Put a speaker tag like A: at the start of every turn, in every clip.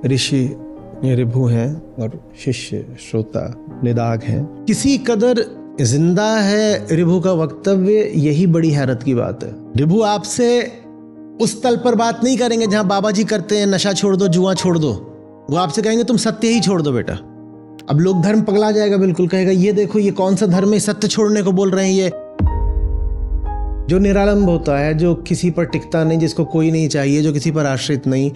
A: ऋषि ऋभु हैं और शिष्य श्रोता निदाघ हैं। किसी कदर जिंदा है ऋभु का वक्तव्य, यही बड़ी हैरत की बात है। ऋभु आपसे उस तल पर बात नहीं करेंगे जहां बाबा जी करते हैं नशा छोड़ दो, जुआ छोड़ दो। वो आपसे कहेंगे तुम सत्य ही छोड़ दो बेटा। अब लोग धर्म पगला जाएगा, बिल्कुल कहेगा ये देखो ये कौन सा धर्म है, सत्य छोड़ने को बोल रहे हैं। ये जो निरालंब होता है, जो किसी पर टिकता नहीं, जिसको कोई नहीं चाहिए, जो किसी पर आश्रित नहीं,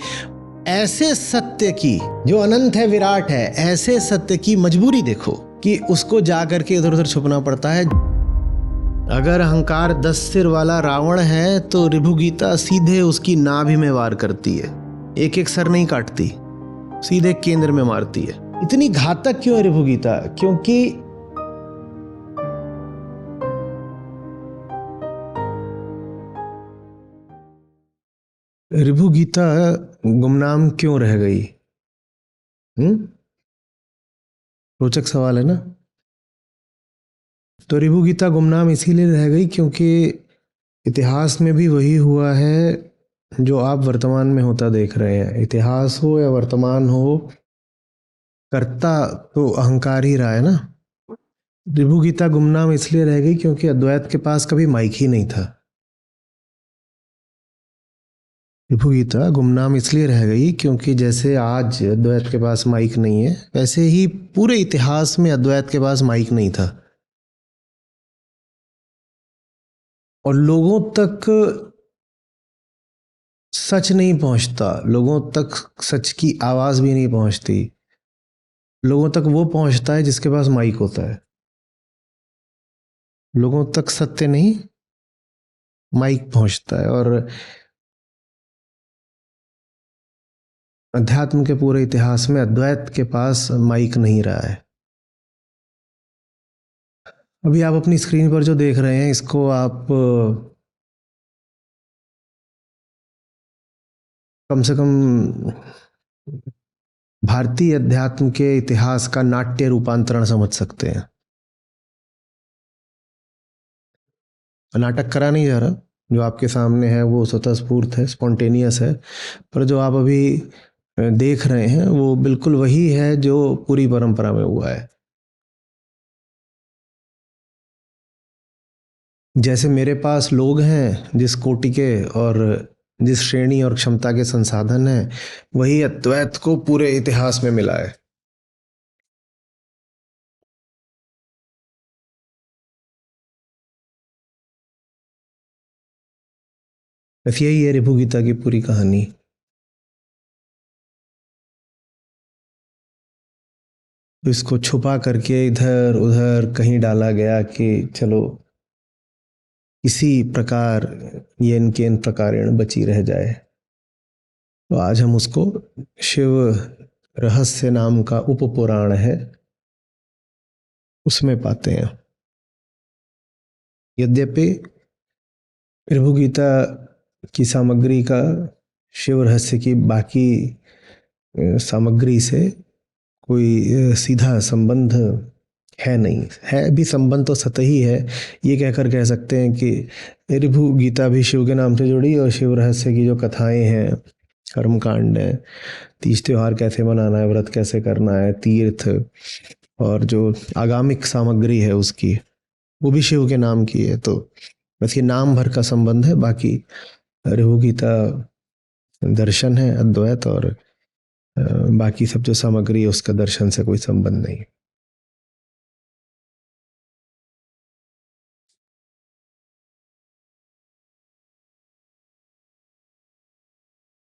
A: ऐसे सत्य की, जो अनंत है, विराट है, ऐसे सत्य की मजबूरी देखो कि उसको जा करके इधर उधर छुपना पड़ता है। अगर अहंकार 10 सिर वाला रावण है तो ऋभु गीता सीधे उसकी नाभि में वार करती है। एक एक सर नहीं काटती, सीधे केंद्र में मारती है। इतनी घातक क्यों है ऋभु गीता? क्योंकि ऋभु गीता गुमनाम क्यों रह गई? रोचक सवाल है ना। तो ऋभु गीता गुमनाम इसीलिए रह गई क्योंकि इतिहास में भी वही हुआ है जो आप वर्तमान में होता देख रहे हैं। इतिहास हो या वर्तमान हो, कर्ता तो अहंकार ही रहा है ना। ऋभु गीता गुमनाम इसलिए रह गई क्योंकि अद्वैत के पास कभी माइक ही नहीं था। ऋभु गीता गुमनाम इसलिए रह गई क्योंकि जैसे आज अद्वैत के पास माइक नहीं है, वैसे ही पूरे इतिहास में अद्वैत के पास माइक नहीं था। और लोगों तक सच नहीं पहुंचता, लोगों तक सच की आवाज भी नहीं पहुंचती। लोगों तक वो पहुंचता है जिसके पास माइक होता है। लोगों तक सत्य नहीं, माइक पहुंचता है। और अध्यात्म के पूरे इतिहास में अद्वैत के पास माइक नहीं रहा है। अभी आप अपनी स्क्रीन पर जो देख रहे हैं, इसको आप कम से कम भारतीय अध्यात्म के इतिहास का नाट्य रूपांतरण समझ सकते हैं। नाटक करा नहीं जा रहा, जो आपके सामने है वो स्वतःस्फूर्त है, स्पॉन्टेनियस है। पर जो आप अभी देख रहे हैं वो बिल्कुल वही है जो पूरी परंपरा में हुआ है। जैसे मेरे पास लोग हैं जिस कोटि के और जिस श्रेणी और क्षमता के संसाधन हैं, वही अद्वैत को पूरे इतिहास में मिला है। बस यही है ऋभु गीता की पूरी कहानी। तो इसको छुपा करके इधर उधर कहीं डाला गया कि चलो इसी प्रकार ये इनके इन प्रकारेण बची रह जाए। तो आज हम उसको शिव रहस्य नाम का उपपुराण है उसमें पाते हैं। यद्यपि ऋभु गीता की सामग्री का शिव रहस्य की बाकी सामग्री से कोई सीधा संबंध है नहीं। है भी संबंध तो सतही है। ये कहकर कह सकते हैं कि ऋभु गीता भी शिव के नाम से जुड़ी और शिव रहस्य की जो कथाएं हैं, कर्मकांड है, तीज त्योहार कैसे मनाना है, व्रत कैसे करना है, तीर्थ और जो आगामिक सामग्री है उसकी, वो भी शिव के नाम की है। तो बस ये नाम भर का संबंध है। बाकी ऋभु गीता दर्शन है अद्वैत, और बाकी सब जो सामग्री है उसका दर्शन से कोई संबंध नहीं।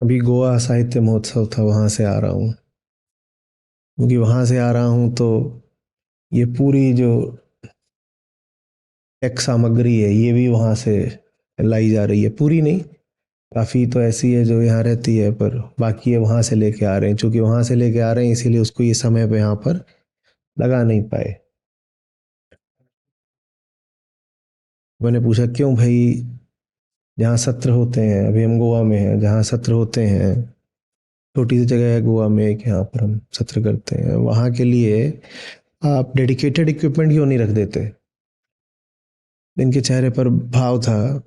A: अभी गोवा साहित्य महोत्सव था, वहां से आ रहा हूँ। क्योंकि वहां से आ रहा हूँ तो ये पूरी जो टेक सामग्री है ये भी वहां से लाई जा रही है। पूरी नहीं, काफ़ी तो ऐसी है जो यहाँ रहती है, पर बाकी ये वहाँ से लेके आ रहे हैं। चूंकि वहाँ से लेके आ रहे हैं इसीलिए उसको ये समय पे यहाँ पर लगा नहीं पाए। मैंने पूछा क्यों भाई, जहाँ सत्र होते हैं, अभी हम गोवा में हैं, जहाँ सत्र होते हैं, छोटी सी जगह है गोवा में एक, यहाँ पर हम सत्र करते हैं, वहाँ के लिए आप डेडिकेटेड इक्विपमेंट क्यों नहीं रख देते? इनके चेहरे पर भाव था,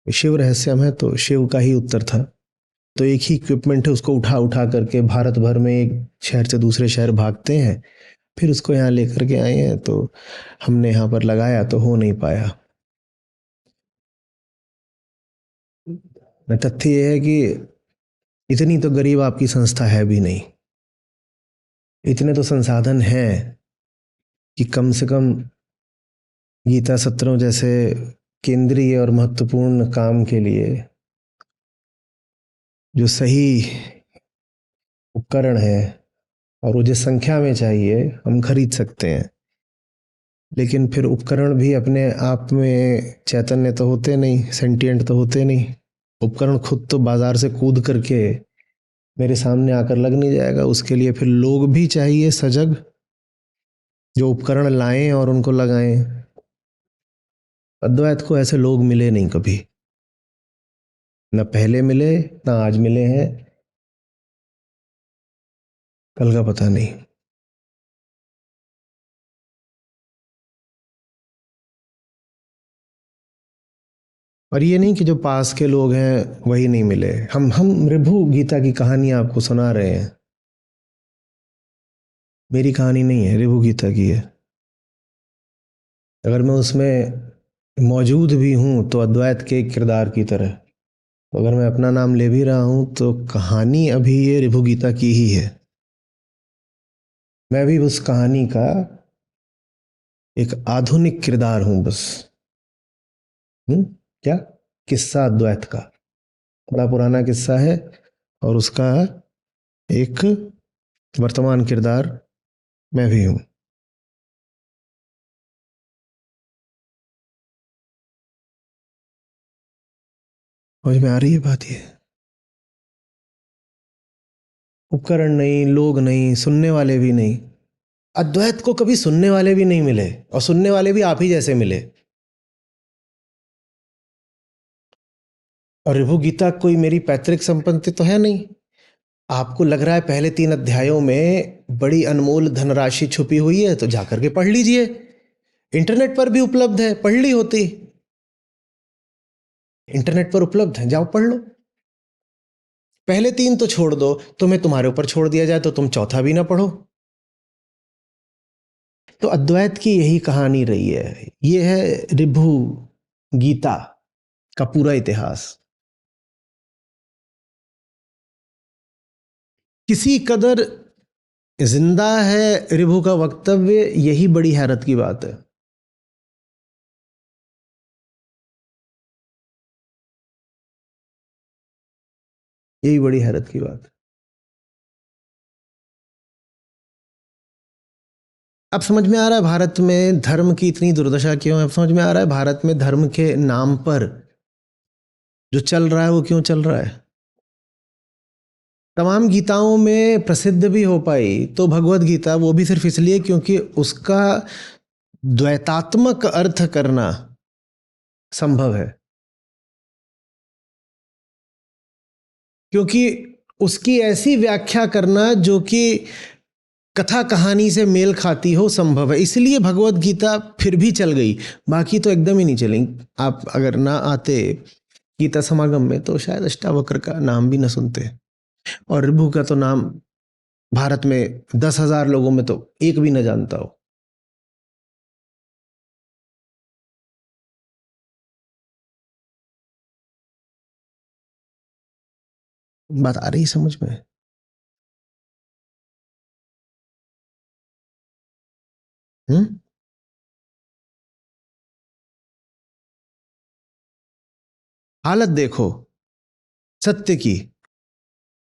A: शिव रहस्यम है तो शिव का ही उत्तर था तो एक ही इक्विपमेंट है, उसको उठा उठा करके भारत भर में एक शहर से दूसरे शहर भागते हैं, फिर उसको यहाँ लेकर के आए हैं। तो हमने यहाँ पर लगाया तो हो नहीं पाया। तथ्य ये है कि इतनी तो गरीब आपकी संस्था है भी नहीं, इतने तो संसाधन हैं कि कम से कम गीता सत्रों जैसे केंद्रीय और महत्वपूर्ण काम के लिए जो सही उपकरण है और वो जिस संख्या में चाहिए हम खरीद सकते हैं। लेकिन फिर उपकरण भी अपने आप में चैतन्य तो होते नहीं, सेंटिएंट तो होते नहीं। उपकरण खुद तो बाजार से कूद करके मेरे सामने आकर लग नहीं जाएगा, उसके लिए फिर लोग भी चाहिए सजग, जो उपकरण लाएं और उनको लगाएं। अद्वैत को ऐसे लोग मिले नहीं कभी, न पहले मिले न आज मिले हैं, कल का पता नहीं। और ये नहीं कि जो पास के लोग हैं वही नहीं मिले। हम ऋभु गीता की कहानी आपको सुना रहे हैं, मेरी कहानी नहीं है, ऋभु गीता की है। अगर मैं उसमें मौजूद भी हूं तो अद्वैत के किरदार की तरह। तो अगर मैं अपना नाम ले भी रहा हूं तो कहानी अभी ये ऋभु गीता की ही है। मैं भी उस कहानी का एक आधुनिक किरदार हूं बस। क्या किस्सा अद्वैत का बड़ा पुराना किस्सा है और उसका एक वर्तमान किरदार मैं भी हूं। समझ में आ रही है बात? ये उपकरण नहीं, लोग नहीं, सुनने वाले भी नहीं। अद्वैत को कभी सुनने वाले भी नहीं मिले और सुनने वाले भी आप ही जैसे मिले। और ऋभु गीता कोई मेरी पैतृक संपत्ति तो है नहीं। आपको लग रहा है पहले 3 अध्यायों में बड़ी अनमोल धनराशि छुपी हुई है तो जाकर के पढ़ लीजिए, इंटरनेट पर भी उपलब्ध है, पढ़ ली होती। इंटरनेट पर उपलब्ध है, जाओ पढ़ लो। पहले 3 तो छोड़ दो, तुम्हें तुम्हारे ऊपर छोड़ दिया जाए तो तुम चौथा भी ना पढ़ो। तो अद्वैत की यही कहानी रही है। ये है ऋभु गीता का पूरा इतिहास। किसी कदर जिंदा है ऋभु का वक्तव्य, यही बड़ी हैरत की बात है। यही बड़ी हैरत की बात है। अब समझ में आ रहा है भारत में धर्म की इतनी दुर्दशा क्यों है। अब समझ में आ रहा है भारत में धर्म के नाम पर जो चल रहा है वो क्यों चल रहा है। तमाम गीताओं में प्रसिद्ध भी हो पाई तो भगवत गीता, वो भी सिर्फ इसलिए क्योंकि उसका द्वैतात्मक अर्थ करना संभव है, क्योंकि उसकी ऐसी व्याख्या करना जो कि कथा कहानी से मेल खाती हो संभव है, इसलिए भगवत गीता फिर भी चल गई। बाकी तो एकदम ही नहीं चलेंगी। आप अगर ना आते गीता समागम में तो शायद अष्टावक्र का नाम भी ना सुनते, और ऋभु का तो नाम भारत में 10,000 लोगों में तो एक भी ना जानता हो। बात आ रही समझ में? हम्म। हालत देखो सत्य की,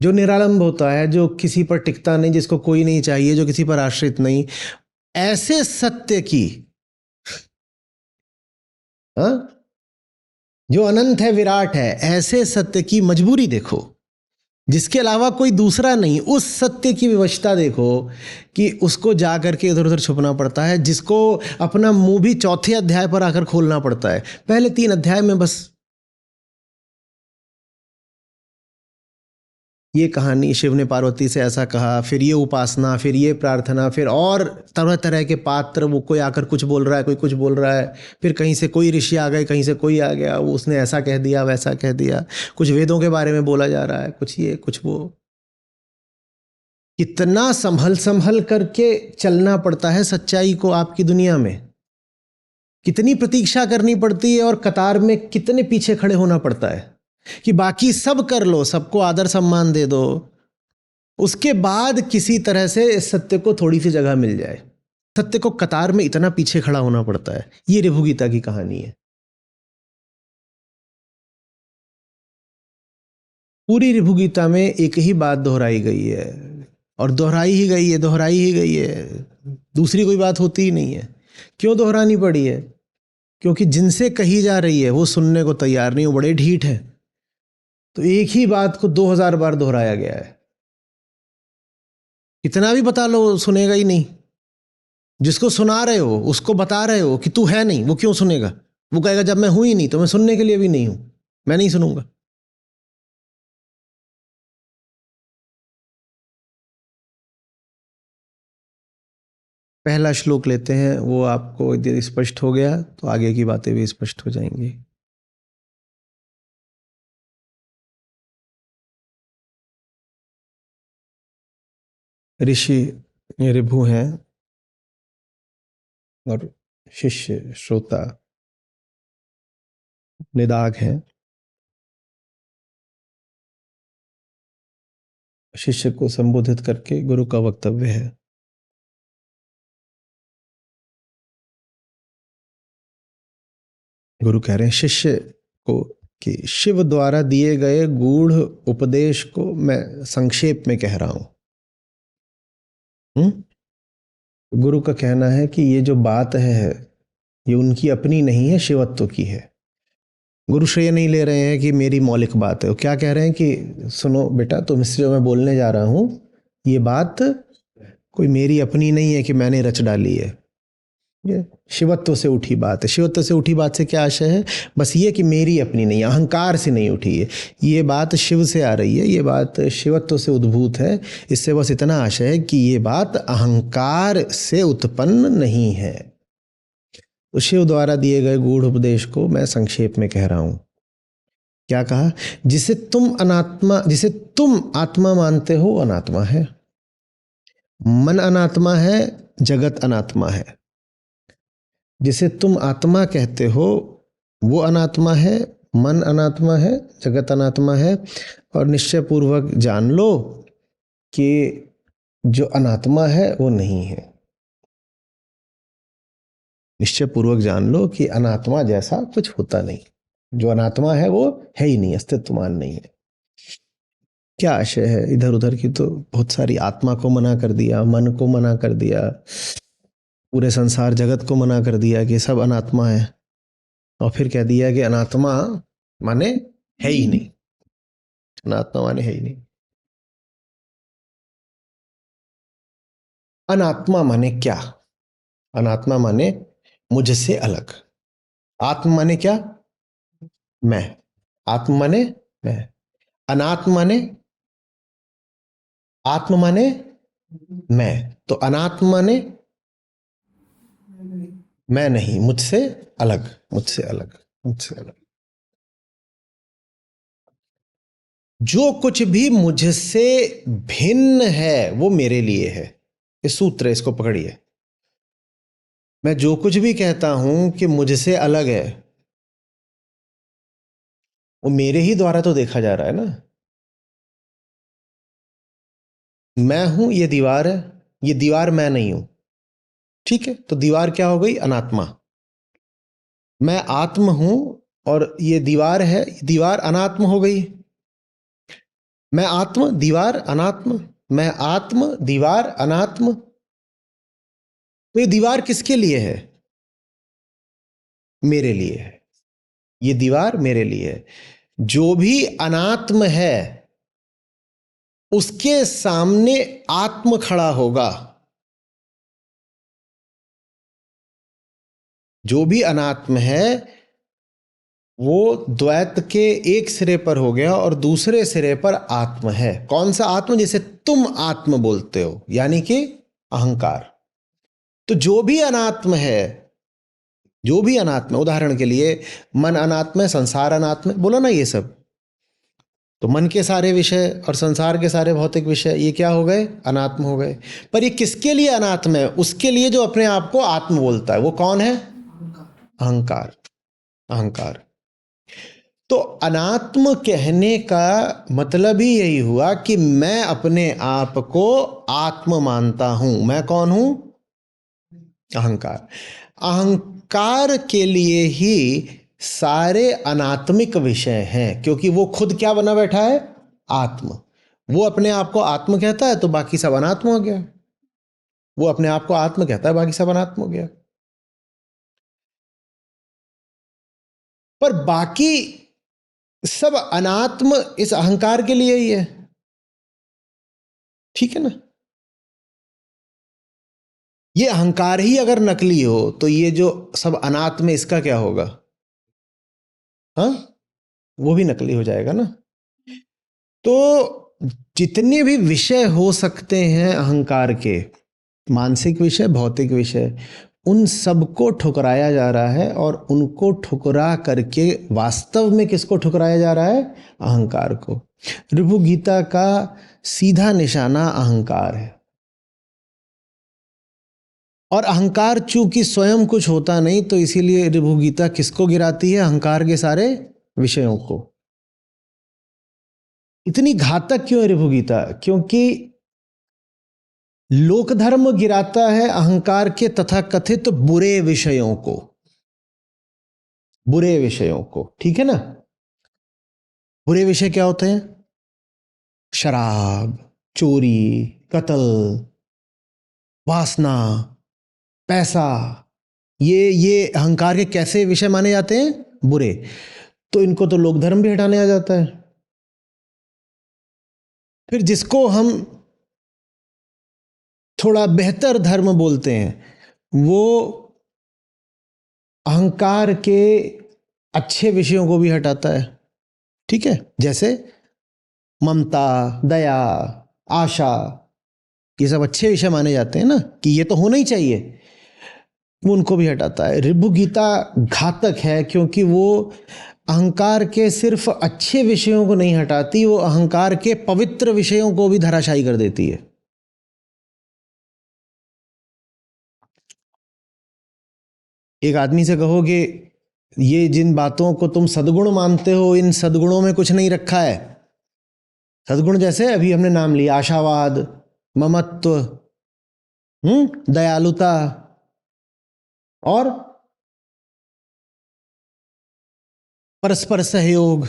A: जो निरालंब होता है, जो किसी पर टिकता नहीं, जिसको कोई नहीं चाहिए, जो किसी पर आश्रित नहीं, ऐसे सत्य की, हाँ, जो अनंत है, विराट है, ऐसे सत्य की मजबूरी देखो, जिसके अलावा कोई दूसरा नहीं। उस सत्य की विवशता देखो कि उसको जा करके इधर उधर छुपना पड़ता है, जिसको अपना मुंह भी चौथे अध्याय पर आकर खोलना पड़ता है। पहले 3 अध्याय में बस ये कहानी, शिव ने पार्वती से ऐसा कहा, फिर ये उपासना, फिर ये प्रार्थना, फिर और तरह तरह के पात्र, वो कोई आकर कुछ बोल रहा है, कोई कुछ बोल रहा है, फिर कहीं से कोई ऋषि आ गए, कहीं से कोई आ गया, वो उसने ऐसा कह दिया, वैसा कह दिया, कुछ वेदों के बारे में बोला जा रहा है, कुछ ये कुछ वो। कितना संभल संभल करके चलना पड़ता है सच्चाई को आपकी दुनिया में, कितनी प्रतीक्षा करनी पड़ती है, और कतार में कितने पीछे खड़े होना पड़ता है कि बाकी सब कर लो, सबको आदर सम्मान दे दो, उसके बाद किसी तरह से इस सत्य को थोड़ी सी जगह मिल जाए। सत्य को कतार में इतना पीछे खड़ा होना पड़ता है। ये ऋभु गीता की कहानी है। पूरी ऋभु गीता में एक ही बात दोहराई गई है, और दोहराई ही गई है, दोहराई ही गई है, दूसरी कोई बात होती ही नहीं है। क्यों दोहरानी पड़ी है? क्योंकि जिनसे कही जा रही है वो सुनने को तैयार नहीं, वो बड़े ढीठ हैं। तो एक ही बात को 2000 बार दोहराया गया है। कितना भी बता लो सुनेगा ही नहीं। जिसको सुना रहे हो उसको बता रहे हो कि तू है नहीं, वो क्यों सुनेगा? वो कहेगा जब मैं हूं ही नहीं तो मैं सुनने के लिए भी नहीं हूं, मैं नहीं सुनूंगा। पहला श्लोक लेते हैं, वो आपको यदि स्पष्ट हो गया तो आगे की बातें भी स्पष्ट हो जाएंगी। ऋषि ऋभु हैं और शिष्य श्रोता निदाग हैं। शिष्य को संबोधित करके गुरु का वक्तव्य है। गुरु कह रहे हैं शिष्य को कि शिव द्वारा दिए गए गूढ़ उपदेश को मैं संक्षेप में कह रहा हूं। गुरु का कहना है कि ये जो बात है ये उनकी अपनी नहीं है, शिवत्व की है। गुरु श्रेय नहीं ले रहे हैं कि मेरी मौलिक बात है। वो क्या कह रहे हैं कि सुनो बेटा, तुमसे जो मैं बोलने जा रहा हूं ये बात कोई मेरी अपनी नहीं है कि मैंने रच डाली है। ये शिवत्व से उठी बात है। शिवत्व से उठी बात से क्या आशय है? बस ये कि मेरी अपनी नहीं, अहंकार से नहीं उठी है। ये बात शिव से आ रही है, ये बात शिवत्व से उद्भूत है। इससे बस इतना आशय है कि ये बात अहंकार से उत्पन्न नहीं है। तो शिव द्वारा दिए गए गूढ़ उपदेश को मैं संक्षेप में कह रहा हूं। क्या कहा? जिसे तुम आत्मा मानते हो अनात्मा है। मन अनात्मा है, जगत अनात्मा है। जिसे तुम आत्मा कहते हो वो अनात्मा है, मन अनात्मा है, जगत अनात्मा है। और निश्चय पूर्वक जान लो कि जो अनात्मा है वो नहीं है। निश्चय पूर्वक जान लो कि अनात्मा जैसा कुछ होता नहीं। जो अनात्मा है वो है ही नहीं, अस्तित्वमान नहीं है। क्या आशय है? इधर उधर की तो बहुत सारी, आत्मा को मना कर दिया, मन को मना कर दिया, पूरे संसार जगत को मना कर दिया कि सब अनात्मा है, और फिर कह दिया कि अनात्मा माने है ही नहीं। अनात्मा माने है ही नहीं। अनात्मा माने क्या? अनात्मा माने मुझसे अलग। आत्मा माने क्या? मैं। आत्मा माने मैं। अनात्मा माने, आत्मा माने मैं। तो अनात्मा माने मैं नहीं, मुझसे अलग, मुझसे अलग, मुझसे अलग। जो कुछ भी मुझसे भिन्न है वो मेरे लिए है। ये सूत्र है, इसको पकड़िए। मैं जो कुछ भी कहता हूं कि मुझसे अलग है, वो मेरे ही द्वारा तो देखा जा रहा है ना। मैं हूं, ये दीवार है, ये दीवार मैं नहीं हूं। ठीक है, तो दीवार क्या हो गई? अनात्मा। मैं आत्म हूं और ये दीवार है, दीवार अनात्म हो गई। मैं आत्म, दीवार अनात्म। मैं आत्म, दीवार अनात्म। तो ये दीवार किसके लिए है? मेरे लिए है। ये दीवार मेरे लिए है। जो भी अनात्म है उसके सामने आत्म खड़ा होगा। जो भी अनात्म है वो द्वैत के एक सिरे पर हो गया और दूसरे सिरे पर आत्म है। कौन सा आत्म? जिसे तुम आत्म बोलते हो, यानी कि अहंकार। तो जो भी अनात्म है, जो भी अनात्म है, उदाहरण के लिए मन अनात्म है, संसार अनात्म है, बोला ना ये सब। तो मन के सारे विषय और संसार के सारे भौतिक विषय ये क्या हो गए? अनात्म हो गए। पर ये किसके लिए अनात्म है? उसके लिए जो अपने आप को आत्म बोलता है। वो कौन है? अहंकार। अहंकार। तो अनात्म कहने का मतलब ही यही हुआ कि मैं अपने आप को आत्म मानता हूं। मैं कौन हूं? अहंकार। अहंकार के लिए ही सारे अनात्मिक विषय हैं, क्योंकि वो खुद क्या बना बैठा है? आत्म। वो अपने आप को आत्म कहता है तो बाकी सब अनात्म हो गया। वो अपने आप को आत्म कहता है, बाकी सब अनात्म हो गया। पर बाकी सब अनात्म इस अहंकार के लिए ही है। ठीक है ना? ये अहंकार ही अगर नकली हो तो ये जो सब अनात्म है इसका क्या होगा? हाँ, वो भी नकली हो जाएगा ना। तो जितने भी विषय हो सकते हैं अहंकार के, मानसिक विषय, भौतिक विषय, उन सबको ठुकराया जा रहा है। और उनको ठुकरा करके वास्तव में किसको ठुकराया जा रहा है? अहंकार को। ऋभु गीता का सीधा निशाना अहंकार है। और अहंकार चूंकि स्वयं कुछ होता नहीं, तो इसीलिए ऋभु गीता किसको गिराती है? अहंकार के सारे विषयों को। इतनी घातक क्यों है ऋभु गीता? क्योंकि लोक धर्म गिराता है अहंकार के तथाकथित बुरे विषयों को। बुरे विषयों को, ठीक है ना? बुरे विषय क्या होते हैं? शराब, चोरी, कत्ल, वासना, पैसा। ये अहंकार के कैसे विषय माने जाते हैं? बुरे। तो इनको तो लोक धर्म भी हटाने आ जाता है। फिर जिसको हम थोड़ा बेहतर धर्म बोलते हैं, वो अहंकार के अच्छे विषयों को भी हटाता है। ठीक है? जैसे ममता, दया, आशा, ये सब अच्छे विषय माने जाते हैं ना, कि ये तो होना ही चाहिए। वो उनको भी हटाता है। ऋभु गीता घातक है क्योंकि वो अहंकार के सिर्फ अच्छे विषयों को नहीं हटाती, वो अहंकार के पवित्र विषयों को भी धराशायी कर देती है। एक आदमी से कहोगे ये जिन बातों को तुम सद्गुण मानते हो, इन सद्गुणों में कुछ नहीं रखा है। सद्गुण जैसे अभी हमने नाम लिया, आशावाद, ममत्व, दयालुता, और परस्पर सहयोग,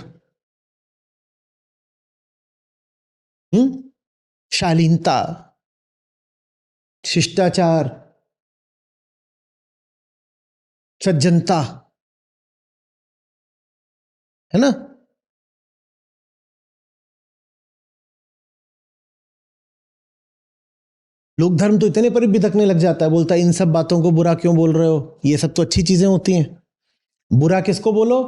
A: शालीनता, शिष्टाचार, सज्जनता, है ना? लोक धर्म तो इतने पर भी भटकने लग जाता है, बोलता है इन सब बातों को बुरा क्यों बोल रहे हो, ये सब तो अच्छी चीजें होती हैं। बुरा किसको बोलो?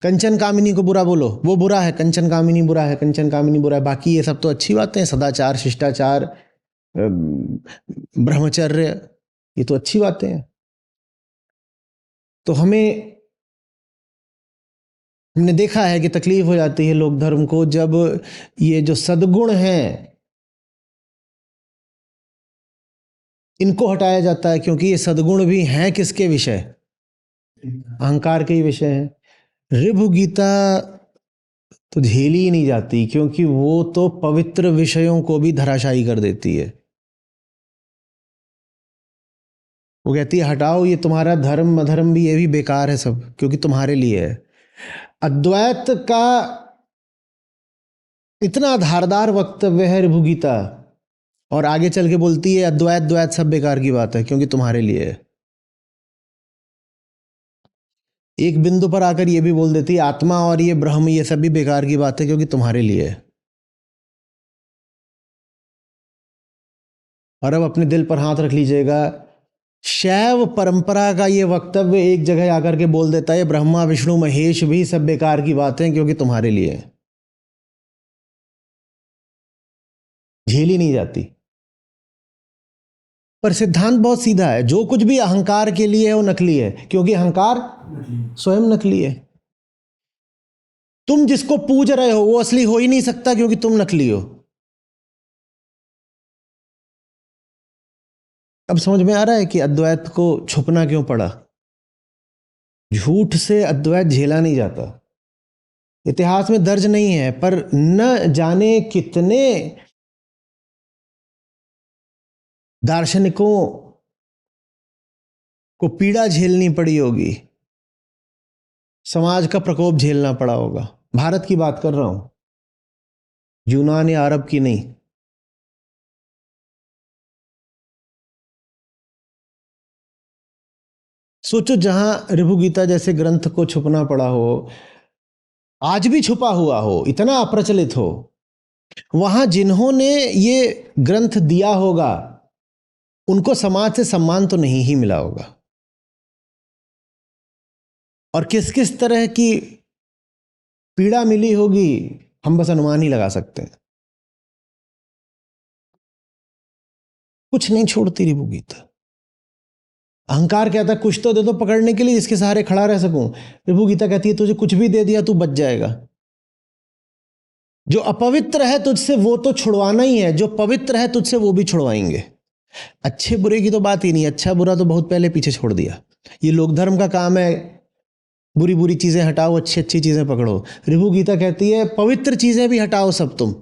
A: कंचन कामिनी को बुरा बोलो, वो बुरा है, कंचन कामिनी बुरा है, कंचन कामिनी बुरा है। बाकी ये सब तो अच्छी बातें हैं, सदाचार, शिष्टाचार, ब्रह्मचर्य, ये तो अच्छी बातें हैं। तो हमने देखा है कि तकलीफ हो जाती है लोक धर्म को जब ये जो सद्गुण हैं इनको हटाया जाता है, क्योंकि ये सद्गुण भी हैं किसके विषय? अहंकार के ही विषय हैं। ऋभु गीता तो झेली ही नहीं जाती, क्योंकि वो तो पवित्र विषयों को भी धराशायी कर देती है। वो कहती है हटाओ, ये तुम्हारा धर्म अधर्म भी, ये भी बेकार है सब, क्योंकि तुम्हारे लिए है। अद्वैत का इतना धारदार वक्तव्य है ऋभु गीता, और आगे चल के बोलती है अद्वैत द्वैत सब बेकार की बात है, क्योंकि तुम्हारे लिए है। एक बिंदु पर आकर ये भी बोल देती है आत्मा और ये ब्रह्म ये सब भी बेकार की बात है, क्योंकि तुम्हारे लिए है। और अब अपने दिल पर हाथ रख लीजिएगा, शैव परंपरा का ये वक्तव्य एक जगह आकर के बोल देता है ब्रह्मा विष्णु महेश भी सब बेकार की बातें क्योंकि तुम्हारे लिए है। झेली नहीं जाती। पर सिद्धांत बहुत सीधा है, जो कुछ भी अहंकार के लिए है वो नकली है, क्योंकि अहंकार स्वयं नकली है। तुम जिसको पूज रहे हो वो असली हो ही नहीं सकता क्योंकि तुम नकली हो। अब समझ में आ रहा है कि अद्वैत को छुपना क्यों पड़ा। झूठ से अद्वैत झेला नहीं जाता। इतिहास में दर्ज नहीं है, पर न जाने कितने दार्शनिकों को पीड़ा झेलनी पड़ी होगी, समाज का प्रकोप झेलना पड़ा होगा। भारत की बात कर रहा हूं, यूनान या अरब की नहीं। सोचो जहां ऋभु गीता जैसे ग्रंथ को छुपना पड़ा हो, आज भी छुपा हुआ हो, इतना अप्रचलित हो, वहां जिन्होंने ये ग्रंथ दिया होगा उनको समाज से सम्मान तो नहीं ही मिला होगा। और किस किस तरह की पीड़ा मिली होगी हम बस अनुमान ही लगा सकते हैं। कुछ नहीं छोड़ती ऋभु गीता। अहंकार कहता है कुछ तो दे दो पकड़ने के लिए जिसके सहारे खड़ा रह सकूं। ऋभु गीता कहती है तुझे कुछ भी दे दिया तू बच जाएगा। जो अपवित्र है तुझसे वो तो छुड़वाना ही है, जो पवित्र है तुझसे वो भी छुड़वाएंगे। अच्छे बुरे की तो बात ही नहीं, अच्छा बुरा तो बहुत पहले पीछे छोड़ दिया। ये लोक धर्म का काम है, बुरी बुरी चीजें हटाओ, अच्छी अच्छी चीजें पकड़ो। ऋभु गीता कहती है पवित्र चीजें भी हटाओ सब तुम,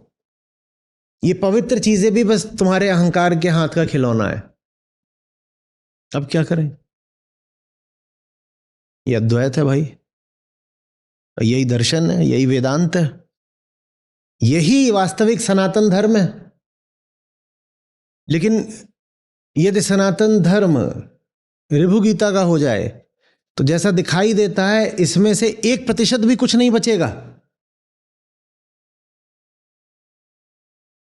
A: ये पवित्र चीजें भी बस तुम्हारे अहंकार के हाथ का खिलौना है। अब क्या करें। ये अद्वैत है भाई, यही दर्शन है, यही वेदांत है, यही वास्तविक सनातन धर्म है। लेकिन यदि सनातन धर्म ऋभु गीता का हो जाए तो जैसा दिखाई देता है इसमें से 1% भी कुछ नहीं बचेगा।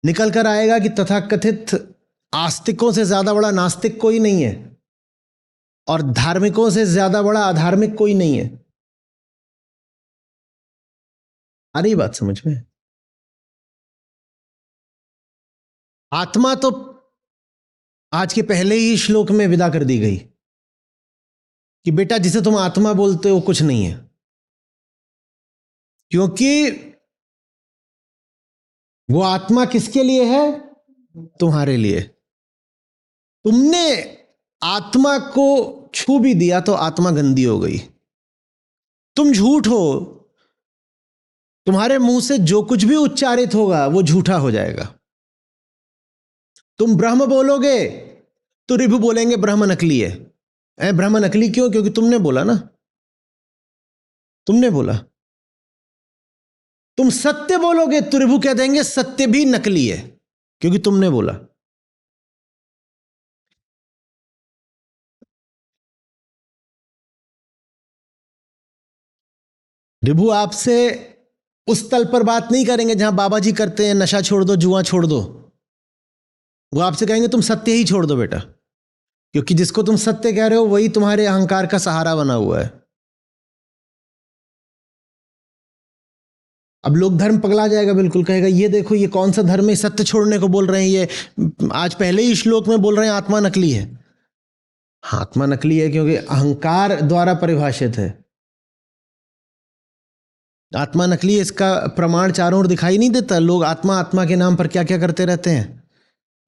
A: निकल कर आएगा कि तथाकथित आस्तिकों से ज्यादा बड़ा नास्तिक कोई नहीं है और धार्मिकों से ज्यादा बड़ा अधार्मिक कोई नहीं है। आ रही बात समझ में। आत्मा तो आज के पहले ही श्लोक में विदा कर दी गई कि बेटा जिसे तुम आत्मा बोलते हो कुछ नहीं है, क्योंकि वो आत्मा किसके लिए है? तुम्हारे लिए। तुमने आत्मा को छू भी दिया तो आत्मा गंदी हो गई। तुम झूठ हो, तुम्हारे मुंह से जो कुछ भी उच्चारित होगा वो झूठा हो जाएगा। तुम ब्रह्म बोलोगे तो ऋभु बोलेंगे ब्रह्म नकली है। ब्रह्म नकली क्यों? क्योंकि तुमने बोला ना, तुमने बोला। तुम सत्य बोलोगे तो ऋभु कह देंगे सत्य भी नकली है क्योंकि तुमने बोला। ऋभु आपसे उस तल पर बात नहीं करेंगे जहां बाबा जी करते हैं नशा छोड़ दो, जुआ छोड़ दो। वो आपसे कहेंगे तुम सत्य ही छोड़ दो बेटा, क्योंकि जिसको तुम सत्य कह रहे हो वही तुम्हारे अहंकार का सहारा बना हुआ है। अब लोग धर्म पगला जाएगा, बिल्कुल कहेगा ये देखो ये कौन सा धर्म है, सत्य छोड़ने को बोल रहे हैं। ये आज पहले ही श्लोक में बोल रहे हैं आत्मा नकली है। हाँ, आत्मा नकली है क्योंकि अहंकार द्वारा परिभाषित है। आत्मा नकली है इसका प्रमाण चारों ओर दिखाई नहीं देता। लोग आत्मा आत्मा के नाम पर क्या क्या करते रहते हैं।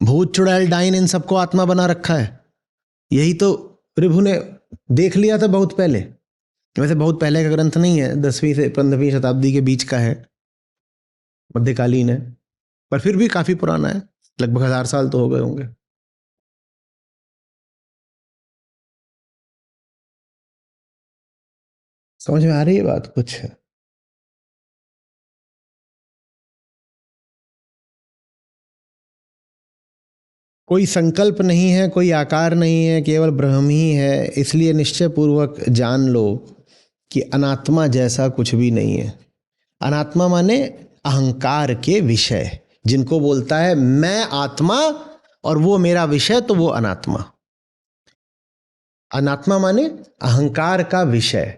A: भूत चुड़ैल डाइन इन सबको आत्मा बना रखा है। यही तो ऋभु ने देख लिया था बहुत पहले। वैसे बहुत पहले का ग्रंथ नहीं है, 10वीं से 15वीं शताब्दी के बीच का है, मध्यकालीन है, पर फिर भी काफी पुराना है, लगभग 1000 साल तो हो गए होंगे। समझ में आ रही है बात कुछ? कोई संकल्प नहीं है, कोई आकार नहीं है, केवल ब्रह्म ही है। इसलिए निश्चय पूर्वक जान लो कि अनात्मा जैसा कुछ भी नहीं है। अनात्मा माने अहंकार के विषय, जिनको बोलता है मैं आत्मा और वो मेरा विषय, तो वो अनात्मा। अनात्मा माने अहंकार का विषय।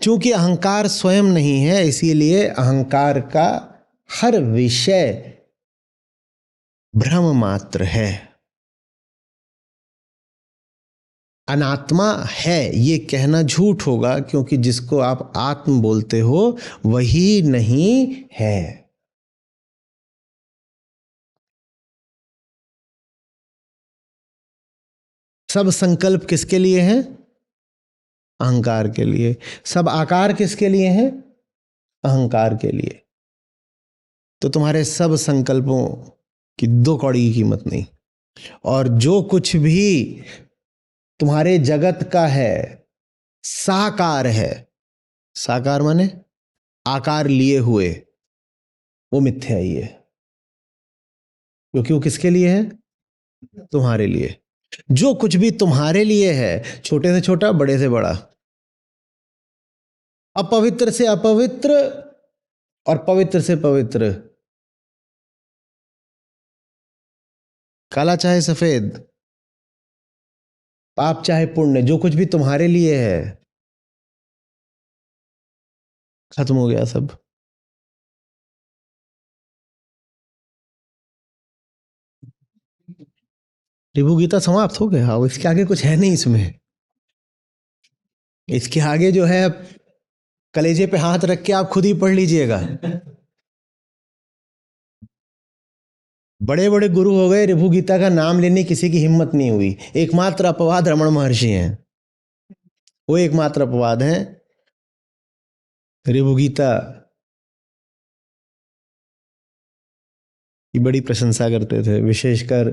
A: चूंकि अहंकार स्वयं नहीं है, इसीलिए अहंकार का हर विषय भ्रम मात्र है। अनात्मा है ये कहना झूठ होगा, क्योंकि जिसको आप आत्म बोलते हो वही नहीं है। सब संकल्प किसके लिए हैं? अहंकार के लिए। सब आकार किसके लिए हैं? अहंकार के लिए। तो तुम्हारे सब संकल्पों की दो कौड़ी की कीमत नहीं। और जो कुछ भी तुम्हारे जगत का है, साकार है। साकार माने आकार लिए हुए, वो मिथ्या ही है। क्योंकि वो किसके लिए है? तुम्हारे लिए। जो कुछ भी तुम्हारे लिए है, छोटे से छोटा, बड़े से बड़ा, अपवित्र से अपवित्र और पवित्र से पवित्र, काला चाहे सफेद, पाप चाहे पुण्य, जो कुछ भी तुम्हारे लिए है, खत्म हो गया सब। रिभु गीता समाप्त हो गया। अब इसके आगे कुछ है नहीं इसमें। इसके आगे जो है, कलेजे पे हाथ रख के आप खुद ही पढ़ लीजिएगा। बड़े बड़े गुरु हो गए, रिभु गीता का नाम लेने किसी की हिम्मत नहीं हुई। एकमात्र अपवाद रमण महर्षि हैं। वो एकमात्र अपवाद हैं। रिभु गीता की बड़ी प्रशंसा करते थे, विशेषकर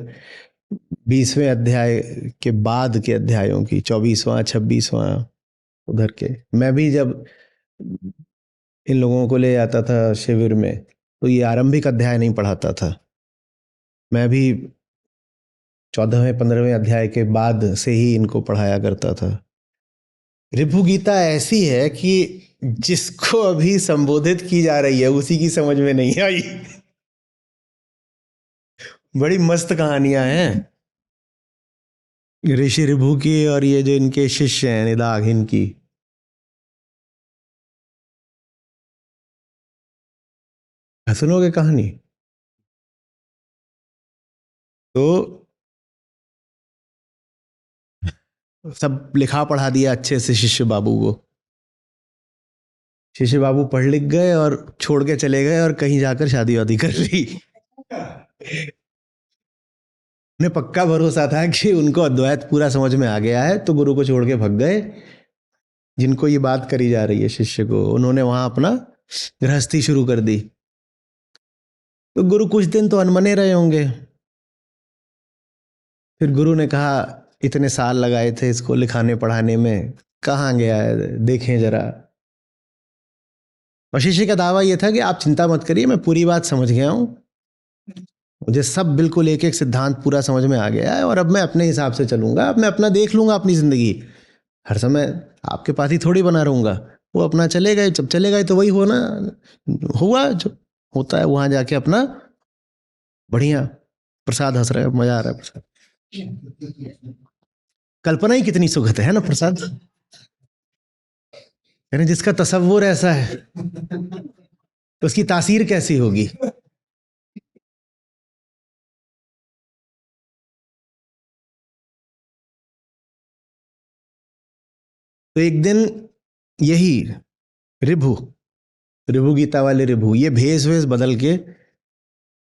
A: 20वें अध्याय के बाद के अध्यायों की, 24वां 26वां, उधर के। मैं भी जब इन लोगों को ले आता था शिविर में, तो ये आरंभिक अध्याय नहीं पढ़ाता था। मैं भी 14वें 15वें अध्याय के बाद से ही इनको पढ़ाया करता था। रिभु गीता ऐसी है कि जिसको अभी संबोधित की जा रही है उसी की समझ में नहीं आई। बड़ी मस्त कहानियां हैं ऋषि रिभु की, और ये जो इनके शिष्य हैं निदाघ, इनकी। सुनोगे कहानी तो सब लिखा पढ़ा दिया अच्छे से शिष्य बाबू को। शिष्य बाबू पढ़ लिख गए और छोड़ के चले गए, और कहीं जाकर शादी वादी कर ली। उन्हें पक्का भरोसा था कि उनको अद्वैत पूरा समझ में आ गया है, तो गुरु को छोड़ के भग गए। जिनको ये बात करी जा रही है शिष्य को, उन्होंने वहां अपना गृहस्थी शुरू कर दी। तो गुरु कुछ दिन तो अनमने रहे होंगे। फिर गुरु ने कहा, इतने साल लगाए थे इसको लिखाने पढ़ाने में, कहाँ गया है, देखें जरा। और शिष्य का दावा यह था कि आप चिंता मत करिए, मैं पूरी बात समझ गया हूं, मुझे सब बिल्कुल एक एक सिद्धांत पूरा समझ में आ गया है, और अब मैं अपने हिसाब से चलूंगा, अब मैं अपना देख लूंगा अपनी जिंदगी। हर समय आपके पास ही थोड़ी बना रहूंगा। वो अपना चले गए, जब चले गए तो वही होना हुआ जो होता है। वहां जाके अपना बढ़िया प्रसाद हंस रहा है, मजा आ रहा है प्रसाद। कल्पना ही कितनी सुखद है ना प्रसाद। यानी जिसका तसव्वुर ऐसा है तो उसकी तासीर कैसी होगी। तो एक दिन यही रिभु, रिभु गीता वाले रिभु, ये भेष वेश बदल के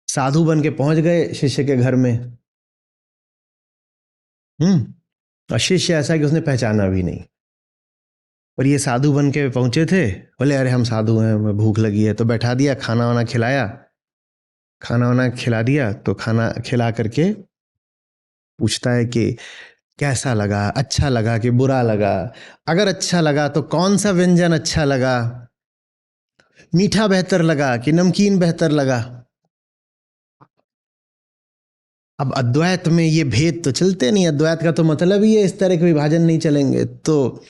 A: साधु बन के पहुंच गए शिष्य के घर में। और शिष्य ऐसा कि उसने पहचाना भी नहीं। और ये साधु बन के पहुंचे थे, बोले अरे हम साधु हैं, हमें भूख लगी है। तो बैठा दिया, खाना वाना खिलाया। खाना वाना खिला दिया तो खाना खिला करके पूछता है कि कैसा लगा, अच्छा लगा कि बुरा लगा? अगर अच्छा लगा तो कौन सा व्यंजन अच्छा लगा? मीठा बेहतर लगा कि नमकीन बेहतर लगा? अब अद्वैत में ये भेद तो चलते नहीं। अद्वैत का तो मतलब ही है इस तरह के विभाजन नहीं चलेंगे। तो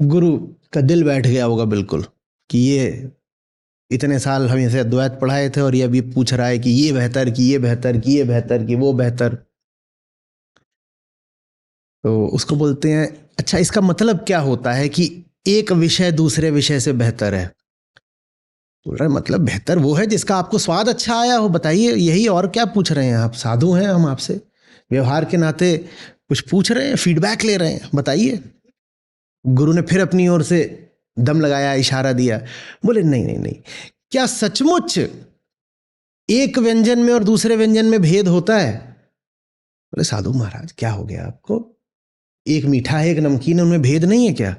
A: गुरु का दिल बैठ गया होगा बिल्कुल कि ये इतने साल हम इसे अद्वैत पढ़ाए थे, और ये अभी पूछ रहा है कि ये बेहतर, कि ये बेहतर, कि ये बेहतर, कि वो बेहतर। तो उसको बोलते हैं अच्छा इसका मतलब क्या होता है कि एक विषय दूसरे विषय से बेहतर है। बोल रहा है मतलब बेहतर वो है जिसका आपको स्वाद अच्छा आया हो, बताइए यही, और क्या पूछ रहे हैं आप, साधु हैं हम आपसे, व्यवहार के नाते कुछ पूछ रहे हैं, फीडबैक ले रहे हैं, बताइए। गुरु ने फिर अपनी ओर से दम लगाया, इशारा दिया, बोले नहीं नहीं नहीं, क्या सचमुच एक व्यंजन में और दूसरे व्यंजन में भेद होता है? बोले साधु महाराज क्या हो गया आपको, एक मीठा है एक नमकीन है, उनमें भेद नहीं है क्या?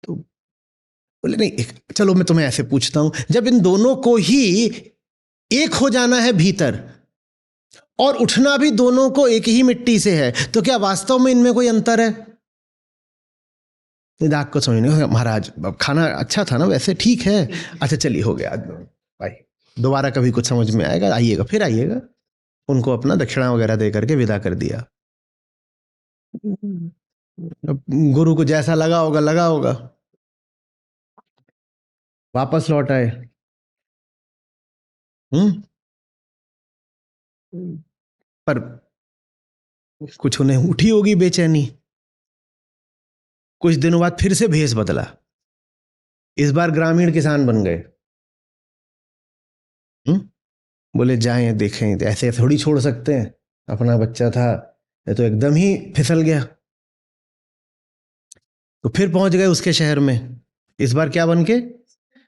A: तो बोले नहीं चलो मैं तुम्हें ऐसे पूछता हूं, जब इन दोनों को ही एक हो जाना है भीतर और उठना भी दोनों को एक ही मिट्टी से है, तो क्या वास्तव में इनमें कोई अंतर है? निदाग को समझ नहीं, महाराज खाना अच्छा था ना, वैसे ठीक है, अच्छा चलिए हो गया भाई, दोबारा कभी कुछ समझ में आएगा आइएगा, फिर आइएगा। उनको अपना दक्षिणा वगैरह दे करके विदा कर दिया। अब गुरु को जैसा लगा होगा, वापस लौट आए। हम्म पर कुछ उन्हें उठी होगी बेचैनी। कुछ दिनों बाद फिर से भेष बदला, इस बार ग्रामीण किसान बन गए। बोले जाएं देखें, ऐसे थोड़ी छोड़ सकते हैं, अपना बच्चा था, ये तो एकदम ही फिसल गया। तो फिर पहुंच गए उसके शहर में, इस बार क्या बन के,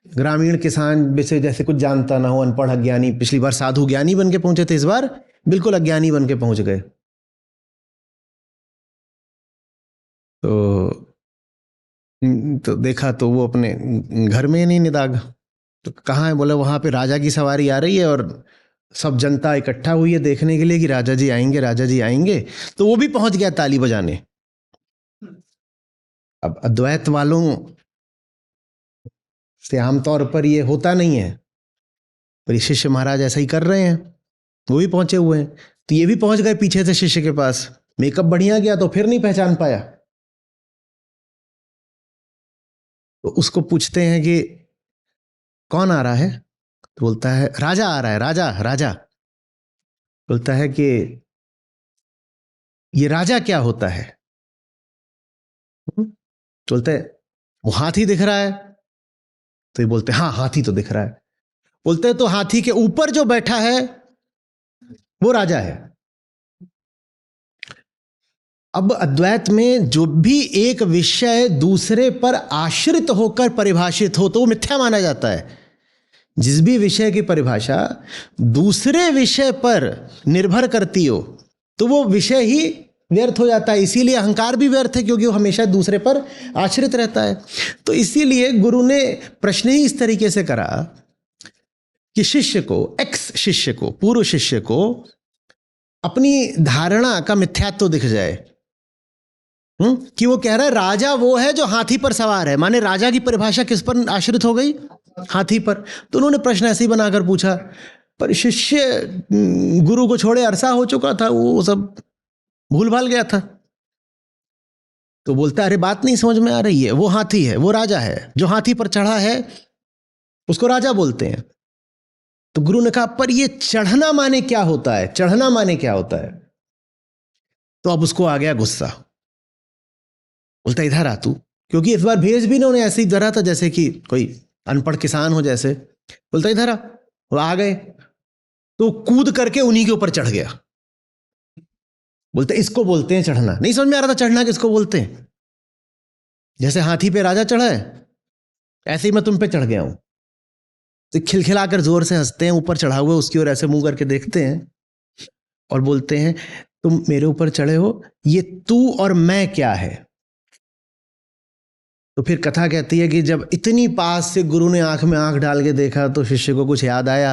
A: ग्रामीण किसान, जैसे जैसे कुछ जानता ना हो, अनपढ़ अज्ञानी। पिछली बार साधु ज्ञानी बन के पहुंचे थे, इस बार बिल्कुल अज्ञानी बन के पहुंच गए। तो तो देखा तो वो अपने घर में ही नहीं, निदाग। तो कहाँ है? बोले वहां पे राजा की सवारी आ रही है और सब जनता इकट्ठा हुई है देखने के लिए कि राजा जी आएंगे, राजा जी आएंगे। तो वो भी पहुंच गया ताली बजाने। अब अद्वैत वालों से आमतौर पर ये होता नहीं है, पर ये शिष्य महाराज ऐसा ही कर रहे हैं, वो भी पहुंचे हुए हैं। तो ये भी पहुंच गए पीछे से शिष्य के पास, मेकअप बढ़िया गया तो फिर नहीं पहचान पाया। तो उसको पूछते हैं कि कौन आ रहा है? तो बोलता है राजा आ रहा है, राजा राजा। बोलता है कि ये राजा क्या होता है? तो बोलते हैं वो हाथी दिख रहा है। तो ये बोलते हैं हाँ हाथी तो दिख रहा है। बोलते हैं तो हाथी के ऊपर जो बैठा है वो राजा है। अब अद्वैत में जो भी एक विषय दूसरे पर आश्रित होकर परिभाषित हो तो वो मिथ्या माना जाता है। जिस भी विषय की परिभाषा दूसरे विषय पर निर्भर करती हो तो वो विषय ही व्यर्थ हो जाता है। इसीलिए अहंकार भी व्यर्थ है, क्योंकि वो हमेशा दूसरे पर आश्रित रहता है। तो इसीलिए गुरु ने प्रश्न ही इस तरीके से करा कि शिष्य को, एक्स शिष्य को, पूर्व शिष्य को अपनी धारणा का मिथ्यात्व दिख जाए। कि वो कह रहा है राजा वो है जो हाथी पर सवार है, माने राजा की परिभाषा किस पर आश्रित हो गई? हाथी पर। तो उन्होंने प्रश्न ऐसे ही बनाकर पूछा, पर शिष्य गुरु को छोड़े अरसा हो चुका था, वो सब भूल भाल गया था। तो बोलता अरे बात नहीं समझ में आ रही है, वो हाथी है, वो राजा है, जो हाथी पर चढ़ा है उसको राजा बोलते हैं। तो गुरु ने कहा पर ये चढ़ना माने क्या होता है, चढ़ना माने क्या होता है? तो अब उसको आ गया गुस्सा। बोलता इधर आ तू, क्योंकि इस बार भेज भी इन्होंने ऐसे ही धरा था जैसे कि कोई अनपढ़ किसान हो जैसे। बोलता इधर आ। वो आ गए तो कूद करके उन्हीं के ऊपर चढ़ गया। बोलते इसको बोलते हैं चढ़ना। नहीं समझ में आ रहा था चढ़ना किसको बोलते हैं। जैसे हाथी पे राजा चढ़ा है ऐसे ही मैं तुम पे चढ़ गया हूं। तो खिलखिलाकर जोर से हंसते हैं, ऊपर चढ़ा हुआ उसकी ओर ऐसे मुंह करके देखते हैं और बोलते हैं तुम मेरे ऊपर चढ़े हो, ये तू और मैं क्या है? तो फिर कथा कहती है कि जब इतनी पास से गुरु ने आंख में आंख डाल के देखा तो शिष्य को कुछ याद आया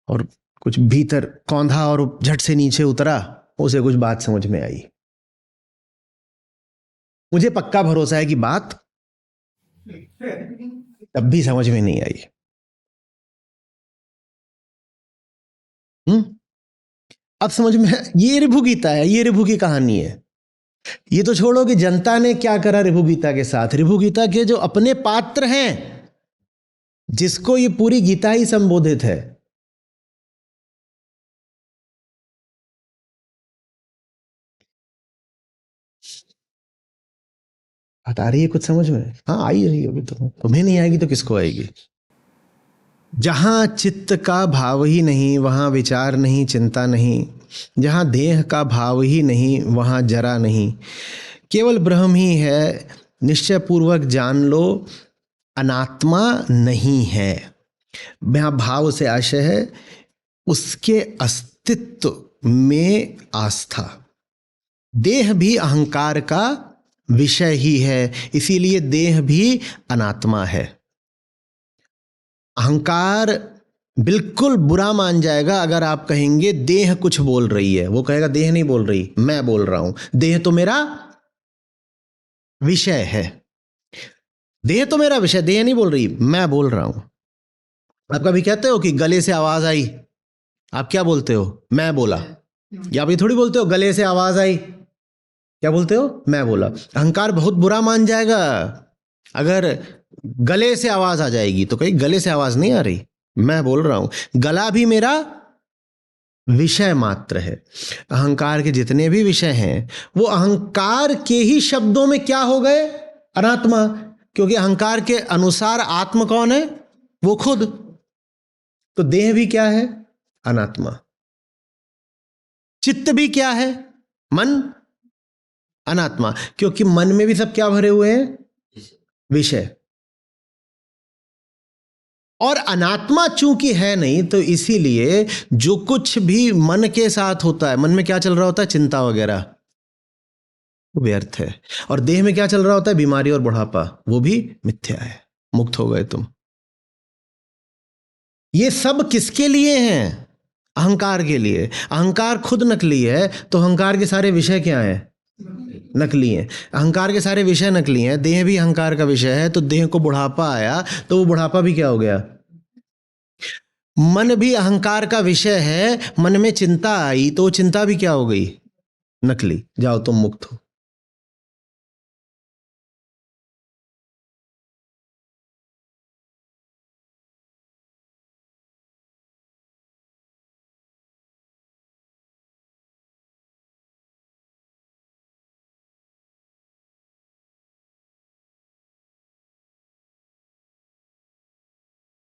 A: और कुछ भीतर कौंधा और झट से नीचे उतरा, उसे कुछ बात समझ में आई। मुझे पक्का भरोसा है कि बात तब भी समझ में नहीं आई। अब समझ में, ये ऋभु गीता है, ये ऋभु की कहानी है। ये तो छोड़ो कि जनता ने क्या करा ऋभु गीता के साथ। ऋभु गीता के जो अपने पात्र हैं जिसको ये पूरी गीता ही संबोधित है, बात आ रही है कुछ समझ में? हाँ आई रही होगी, तुम्हें नहीं आएगी तो किसको आएगी? जहाँ चित्त का भाव ही नहीं वहाँ विचार नहीं, चिंता नहीं। जहाँ देह का भाव ही नहीं वहाँ जरा नहीं। केवल ब्रह्म ही है, निश्चय पूर्वक जान लो, अनात्मा नहीं है। यहाँ भाव से आशय है उसके अस्तित्व में आस्था। देह भी अहंकार का विषय ही है, इसीलिए देह भी अनात्मा है। अहंकार बिल्कुल बुरा मान जाएगा अगर आप कहेंगे देह कुछ बोल रही है। वो कहेगा देह नहीं बोल रही, मैं बोल रहा हूं, देह तो मेरा विषय है। देह तो मेरा विषय, देह नहीं बोल रही, मैं बोल रहा हूं। आप कभी कहते हो कि गले से आवाज आई? आप क्या बोलते हो? मैं बोला। या आप ये थोड़ी बोलते हो गले से आवाज आई, क्या बोलते हो? मैं बोला। अहंकार बहुत बुरा मान जाएगा अगर गले से आवाज आ जाएगी तो कहीं गले से आवाज नहीं आ रही, मैं बोल रहा हूं। गला भी मेरा विषय मात्र है। अहंकार के जितने भी विषय हैं वो अहंकार के ही शब्दों में क्या हो गए? अनात्मा। क्योंकि अहंकार के अनुसार आत्मा कौन है? वो खुद। तो देह भी क्या है? अनात्मा। चित्त भी क्या है? मन, अनात्मा। क्योंकि मन में भी सब क्या भरे हुए हैं? विषय। और अनात्मा चूंकि है नहीं तो इसीलिए जो कुछ भी मन के साथ होता है, मन में क्या चल रहा होता है? चिंता वगैरह, वो व्यर्थ है। और देह में क्या चल रहा होता है? बीमारी और बुढ़ापा, वो भी मिथ्या है। मुक्त हो गए तुम। ये सब किसके लिए हैं? अहंकार के लिए। अहंकार खुद नकली है तो अहंकार के सारे विषय क्या हैं? नकली हैं। अहंकार के सारे विषय नकली हैं। देह भी अहंकार का विषय है, तो देह को बुढ़ापा आया तो वो बुढ़ापा भी क्या हो गया? मन भी अहंकार का विषय है, मन में चिंता आई तो चिंता भी क्या हो गई? नकली। जाओ तुम मुक्त हो।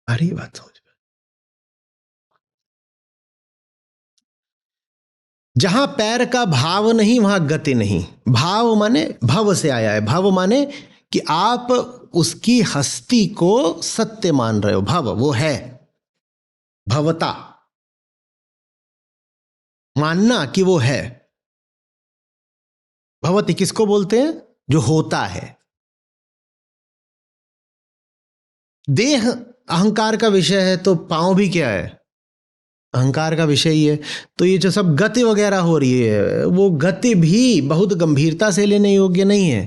A: आ रही बात समझ में? जहां पैर का भाव नहीं वहां गति नहीं। भाव माने भव से आया है। भव माने कि आप उसकी हस्ती को सत्य मान रहे हो। भव वो है, भवता, मानना कि वो है। भवति किसको बोलते हैं? जो होता है। देह अहंकार का विषय है तो पांव भी क्या है? अहंकार का विषय ही है। तो ये जो सब गति वगैरह हो रही है वो गति भी बहुत गंभीरता से लेने योग्य नहीं है।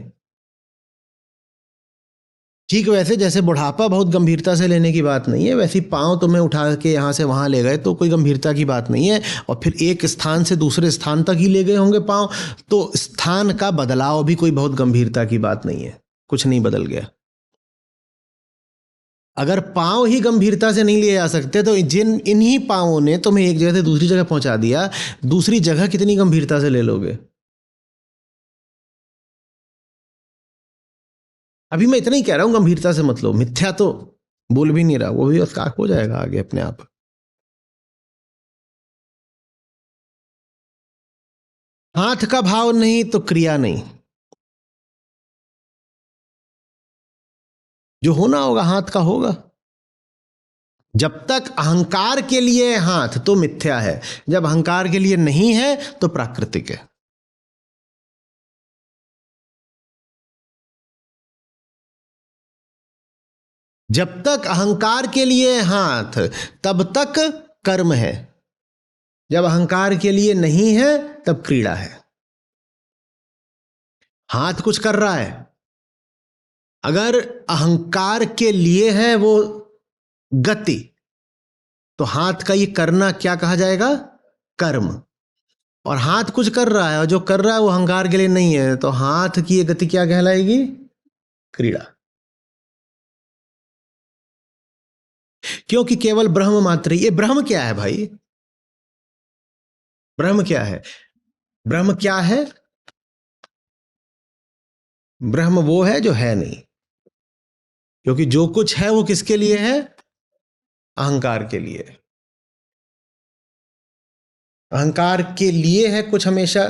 A: ठीक वैसे जैसे बुढ़ापा बहुत गंभीरता से लेने की बात नहीं है, वैसे पांव तुम्हें उठा के यहाँ से वहाँ ले गए तो कोई गंभीरता की बात नहीं है। और फिर एक स्थान से दूसरे स्थान तक ही ले गए होंगे पांव, तो स्थान का बदलाव भी कोई बहुत गंभीरता की बात नहीं है। कुछ नहीं बदल गया। अगर पांव ही गंभीरता से नहीं लिए जा सकते तो इन्हीं पांवों ने तुम्हें एक जगह से दूसरी जगह पहुंचा दिया, दूसरी जगह कितनी गंभीरता से ले लोगे? अभी मैं इतना ही कह रहा हूं, गंभीरता से मत लो। मिथ्या तो बोल भी नहीं रहा, वो भी काक हो जाएगा आगे अपने आप। हाथ का भाव नहीं तो क्रिया नहीं। जो होना होगा हाथ का होगा। जब तक अहंकार के लिए हाथ तो मिथ्या है, जब अहंकार के लिए नहीं है तो प्राकृतिक है। जब तक अहंकार के लिए हाथ तब तक कर्म है, जब अहंकार के लिए नहीं है तब क्रीड़ा है। हाथ कुछ कर रहा है, अगर अहंकार के लिए है वो गति, तो हाथ का ये करना क्या कहा जाएगा? कर्म। और हाथ कुछ कर रहा है और जो कर रहा है वो अहंकार के लिए नहीं है, तो हाथ की ये गति क्या कहलाएगी? क्रीड़ा। क्योंकि केवल ब्रह्म मात्र ही। ये ब्रह्म क्या है भाई? ब्रह्म क्या है? ब्रह्म क्या है? ब्रह्म वो है जो है नहीं, क्योंकि जो कुछ है वो किसके लिए है? अहंकार के लिए। अहंकार के लिए है कुछ हमेशा।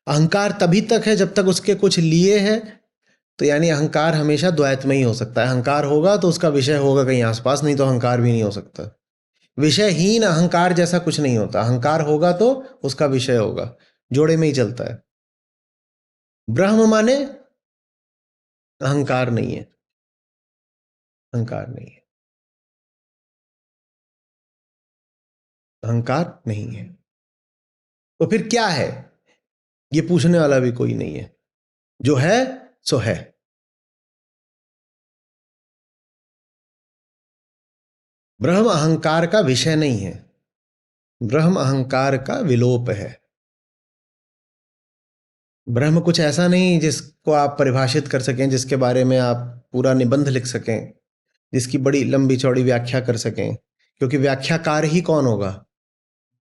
A: अहंकार तभी तक है जब तक उसके कुछ लिए है। तो यानी अहंकार हमेशा द्वैत में ही हो सकता है। अहंकार होगा तो उसका विषय होगा कहीं आसपास, नहीं तो अहंकार भी नहीं हो सकता। विषयहीन अहंकार जैसा कुछ नहीं होता। अहंकार होगा तो उसका विषय होगा, जोड़े में ही चलता है। ब्रह्म माने अहंकार नहीं है, अहंकार नहीं है, अहंकार नहीं है। तो फिर क्या है? ये पूछने वाला भी कोई नहीं है। जो है सो है। ब्रह्म अहंकार का विषय नहीं है, ब्रह्म अहंकार का विलोप है। ब्रह्म कुछ ऐसा नहीं जिसको आप परिभाषित कर सकें, जिसके बारे में आप पूरा निबंध लिख सकें, जिसकी बड़ी लंबी चौड़ी व्याख्या कर सकें, क्योंकि व्याख्याकार ही कौन होगा?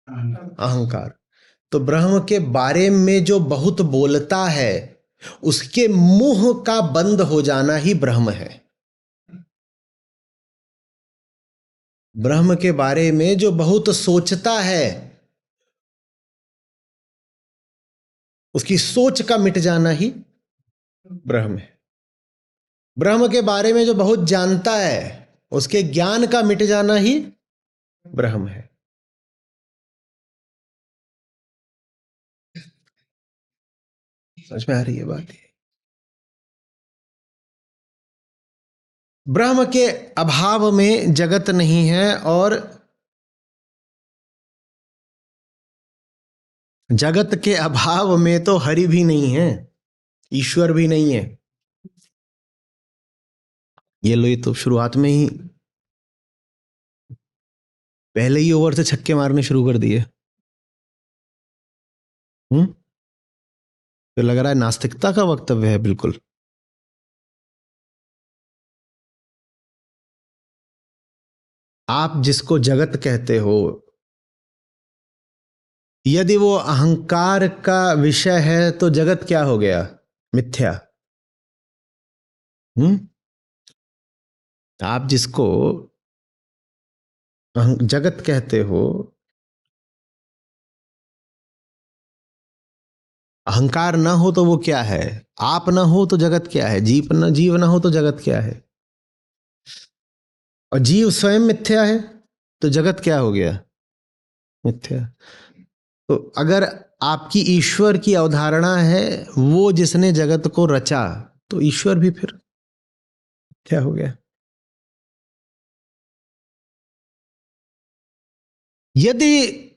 A: अहंकार। तो ब्रह्म के बारे में जो बहुत बोलता है, उसके मुंह का बंद हो जाना ही ब्रह्म है। ब्रह्म के बारे में जो बहुत सोचता है, उसकी सोच का मिट जाना ही ब्रह्म है। ब्रह्म के बारे में जो बहुत जानता है, उसके ज्ञान का मिट जाना ही ब्रह्म है। समझ में आ रही है बात? ब्रह्म के अभाव में जगत नहीं है, और जगत के अभाव में तो हरि भी नहीं है, ईश्वर भी नहीं है। ये लो, ये तो शुरुआत में ही पहले ही ओवर से छक्के मारने शुरू कर दिए। तो लग रहा है नास्तिकता का वक्तव्य है बिल्कुल। आप जिसको जगत कहते हो, यदि वो अहंकार का विषय है तो जगत क्या हो गया? मिथ्या। हम्म आप जिसको जगत कहते हो, अहंकार ना हो तो वो क्या है? आप ना हो तो जगत क्या है? जीव ना हो तो जगत क्या है? और जीव स्वयं मिथ्या है, तो जगत क्या हो गया? मिथ्या। तो अगर आपकी ईश्वर की अवधारणा है वो जिसने जगत को रचा, तो ईश्वर भी फिर क्या हो गया? यदि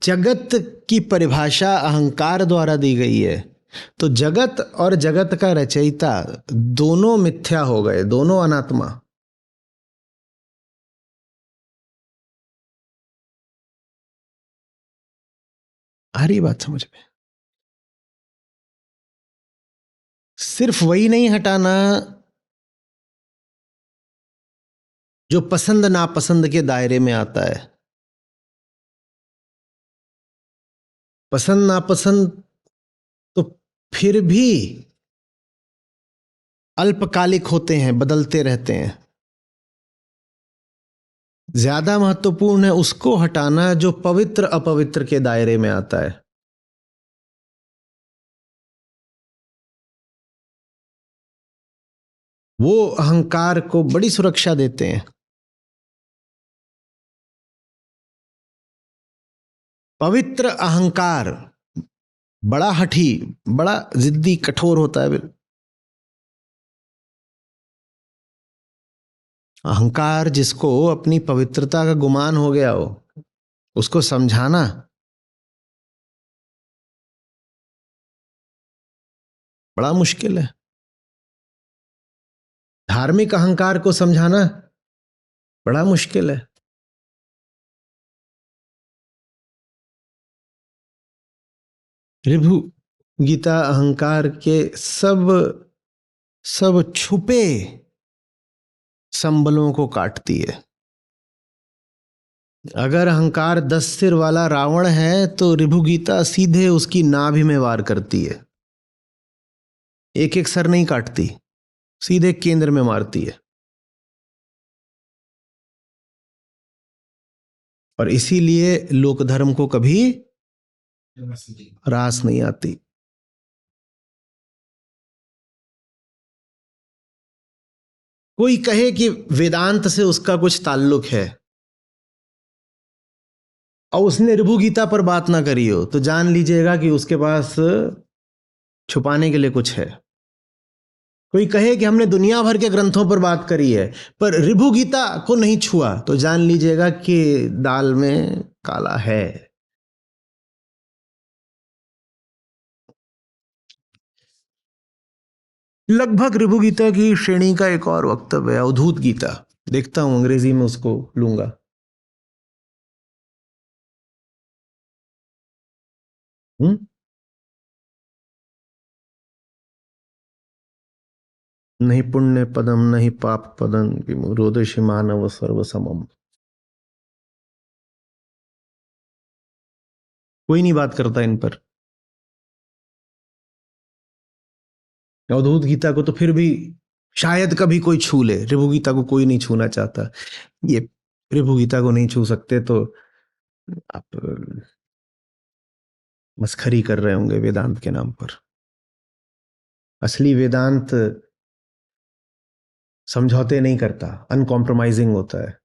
A: जगत की परिभाषा अहंकार द्वारा दी गई है, तो जगत और जगत का रचयिता दोनों मिथ्या हो गए, दोनों अनात्मा। आ रही बात समझ में? सिर्फ वही नहीं हटाना जो पसंद नापसंद के दायरे में आता है। पसंद नापसंद तो फिर भी अल्पकालिक होते हैं, बदलते रहते हैं। ज्यादा महत्वपूर्ण है उसको हटाना जो पवित्र अपवित्र के दायरे में आता है। वो अहंकार को बड़ी सुरक्षा देते हैं। पवित्र अहंकार बड़ा हठी, बड़ा जिद्दी, कठोर होता है। अहंकार जिसको अपनी पवित्रता का गुमान हो गया हो, उसको समझाना बड़ा मुश्किल है। धार्मिक अहंकार को समझाना बड़ा मुश्किल है। ऋभु गीता अहंकार के सब सब छुपे संबलों को काटती है। अगर अहंकार 10 सिर वाला रावण है तो ऋभु गीता सीधे उसकी नाभि में वार करती है। एक एक सर नहीं काटती, सीधे केंद्र में मारती है। और इसीलिए लोक धर्म को कभी रास नहीं आती। कोई कहे कि वेदांत से उसका कुछ ताल्लुक है और उसने ऋभु गीता पर बात ना करी हो, तो जान लीजिएगा कि उसके पास छुपाने के लिए कुछ है। कोई कहे कि हमने दुनिया भर के ग्रंथों पर बात करी है पर ऋभु गीता को नहीं छुआ, तो जान लीजिएगा कि दाल में काला है। लगभग ऋभु गीता की श्रेणी का एक और वक्तव्य है अवधूत गीता। देखता हूं अंग्रेजी में उसको लूंगा। हम्म। नहीं पुण्य पदम नहीं पाप पदम विमुरोदशी मानव सर्व समम। कोई नहीं बात करता इन पर। अवधूत गीता को तो फिर भी शायद कभी कोई छू ले, ऋभु गीता को कोई नहीं छूना चाहता। ये ऋभु गीता को नहीं छू सकते तो आप मस्खरी कर रहे होंगे वेदांत के नाम पर। असली वेदांत समझौते नहीं करता, अनकॉम्प्रोमाइजिंग होता है।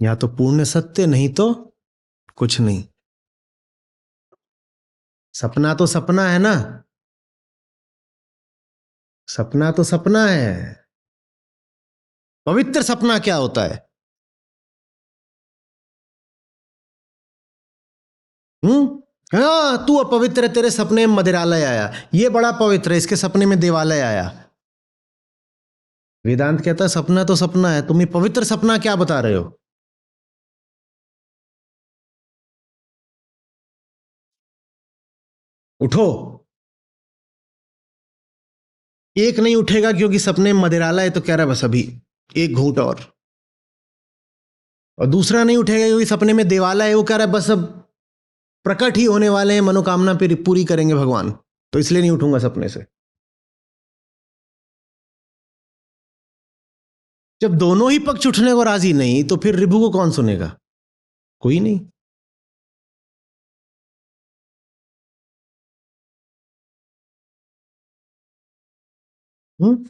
A: या तो पूर्ण सत्य, नहीं तो कुछ नहीं। सपना तो सपना है ना, सपना तो सपना है। पवित्र सपना क्या होता है? हाँ, तू अपवित्र है, तेरे सपने में मदिरालय आया, ये बड़ा पवित्र है, इसके सपने में देवालय आया। वेदांत कहता है सपना तो सपना है, तुम्हें पवित्र सपना क्या बता रहे हो? उठो। एक नहीं उठेगा क्योंकि सपने में मदिरालय है, तो कह रहा है बस अभी एक घूंट और दूसरा नहीं उठेगा क्योंकि सपने में देवालय है, वो कह रहा है बस अब प्रकट ही होने वाले हैं, मनोकामना पूरी करेंगे भगवान, तो इसलिए नहीं उठूंगा सपने से। जब दोनों ही पक्ष उठने को राजी नहीं, तो फिर रिभु को कौन सुनेगा? कोई नहीं। हम्म।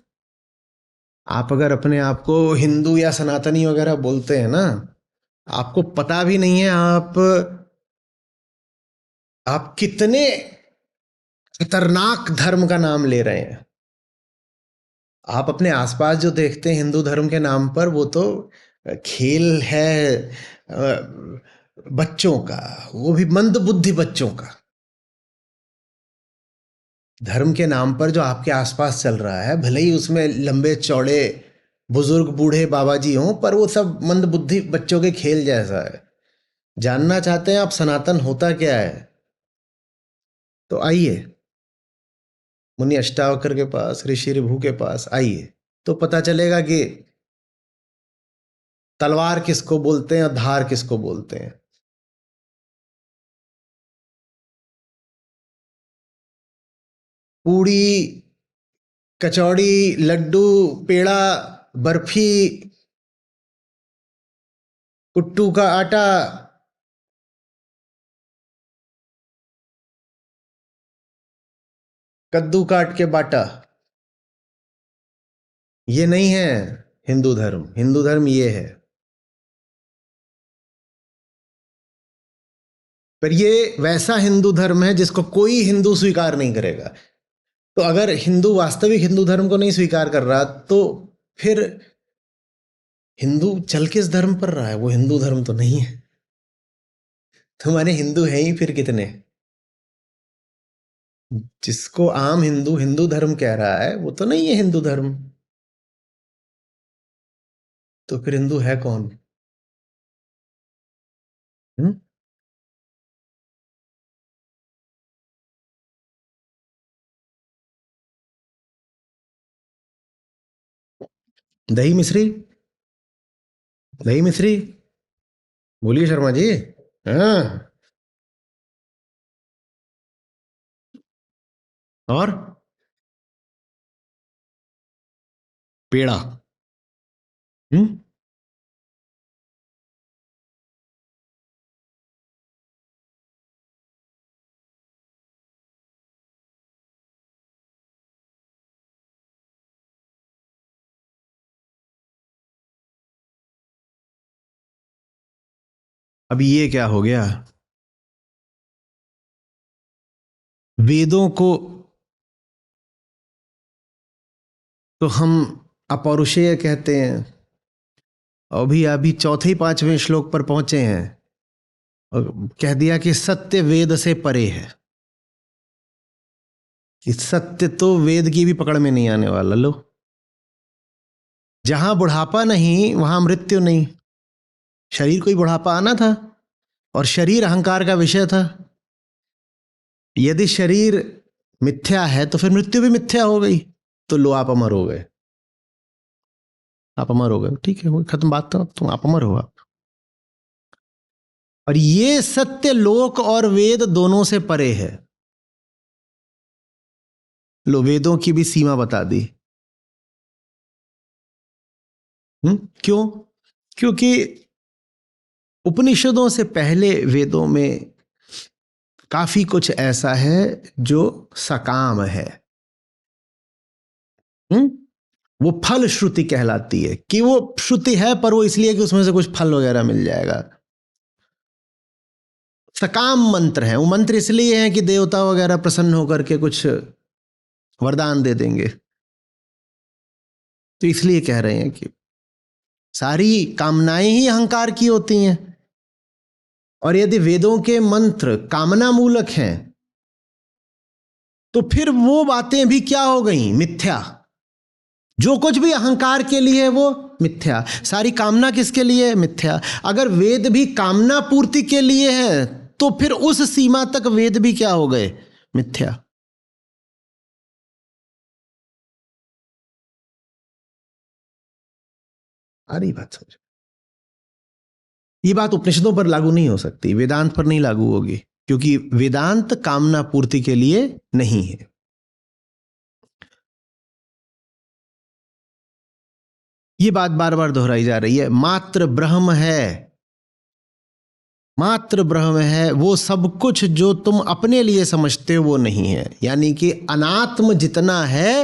A: आप अगर अपने आप को हिंदू या सनातनी वगैरह बोलते हैं ना, आपको पता भी नहीं है आप कितने खतरनाक धर्म का नाम ले रहे हैं। आप अपने आसपास जो देखते हैं हिंदू धर्म के नाम पर, वो तो खेल है बच्चों का, वो भी मंद बुद्धि बच्चों का। धर्म के नाम पर जो आपके आसपास चल रहा है, भले ही उसमें लंबे चौड़े बुजुर्ग बूढ़े बाबा जी हों, पर वो सब मंद बुद्धि बच्चों के खेल जैसा है। जानना चाहते हैं आप सनातन होता क्या है? तो आइए मुनि अष्टावक्र के पास, ऋषि ऋभु के पास आइए, तो पता चलेगा कि तलवार किसको बोलते हैं और धार किसको बोलते हैं। पूड़ी, कचौड़ी, लड्डू, पेड़ा, बर्फी, कुट्टू का आटा, कद्दू काट के बाटा, ये नहीं है हिंदू धर्म। हिंदू धर्म ये है। पर ये वैसा हिंदू धर्म है जिसको कोई हिंदू स्वीकार नहीं करेगा। तो अगर हिंदू वास्तविक हिंदू धर्म को नहीं स्वीकार कर रहा, तो फिर हिंदू चल किस धर्म पर रहा है? वो हिंदू धर्म तो नहीं है। तुम्हारे हिंदू हैं ही फिर कितने? जिसको आम हिंदू हिंदू धर्म कह रहा है, वो तो नहीं है हिंदू धर्म। तो फिर हिंदू है कौन? हम्म? दही मिश्री, दही मिश्री, बोलिए शर्मा जी। हाँ। और पेड़ा। हम्म। अब ये क्या हो गया? वेदों को तो हम अपौरुषेय कहते हैं। अभी अभी चौथे पांचवें श्लोक पर पहुंचे हैं और कह दिया कि सत्य वेद से परे है। कि सत्य तो वेद की भी पकड़ में नहीं आने वाला। लो, जहां बुढ़ापा नहीं वहां मृत्यु नहीं। शरीर को ही बुढ़ापा आना था और शरीर अहंकार का विषय था। यदि शरीर मिथ्या है तो फिर मृत्यु भी मिथ्या हो गई। तो लो, आप अमर हो गए। आप अमर हो गए, ठीक है, वो खत्म बात। तो तुम आप अमर हो आप। और ये सत्य लोक और वेद दोनों से परे है। लो, वेदों की भी सीमा बता दी। क्यों? क्योंकि उपनिषदों से पहले वेदों में काफी कुछ ऐसा है जो सकाम है। हम्म। वो फल श्रुति कहलाती है कि वो श्रुति है पर वो इसलिए कि उसमें से कुछ फल वगैरह मिल जाएगा। सकाम मंत्र है। वो मंत्र इसलिए है कि देवता वगैरह प्रसन्न होकर के कुछ वरदान दे देंगे। तो इसलिए कह रहे हैं कि सारी कामनाएं ही अहंकार की होती हैं। और यदि वेदों के मंत्र कामना मूलक हैं तो फिर वो बातें भी क्या हो गई? मिथ्या। जो कुछ भी अहंकार के लिए है वो मिथ्या। सारी कामना किसके लिए है? मिथ्या। अगर वेद भी कामना पूर्ति के लिए है तो फिर उस सीमा तक वेद भी क्या हो गए? मिथ्या। आ रही बात समझ? ये बात उपनिषदों पर लागू नहीं हो सकती, वेदांत पर नहीं लागू होगी, क्योंकि वेदांत कामना पूर्ति के लिए नहीं है। ये बात बार बार दोहराई जा रही है। मात्र ब्रह्म है, मात्र ब्रह्म है। वो सब कुछ जो तुम अपने लिए समझते हो वो नहीं है। यानी कि अनात्म जितना है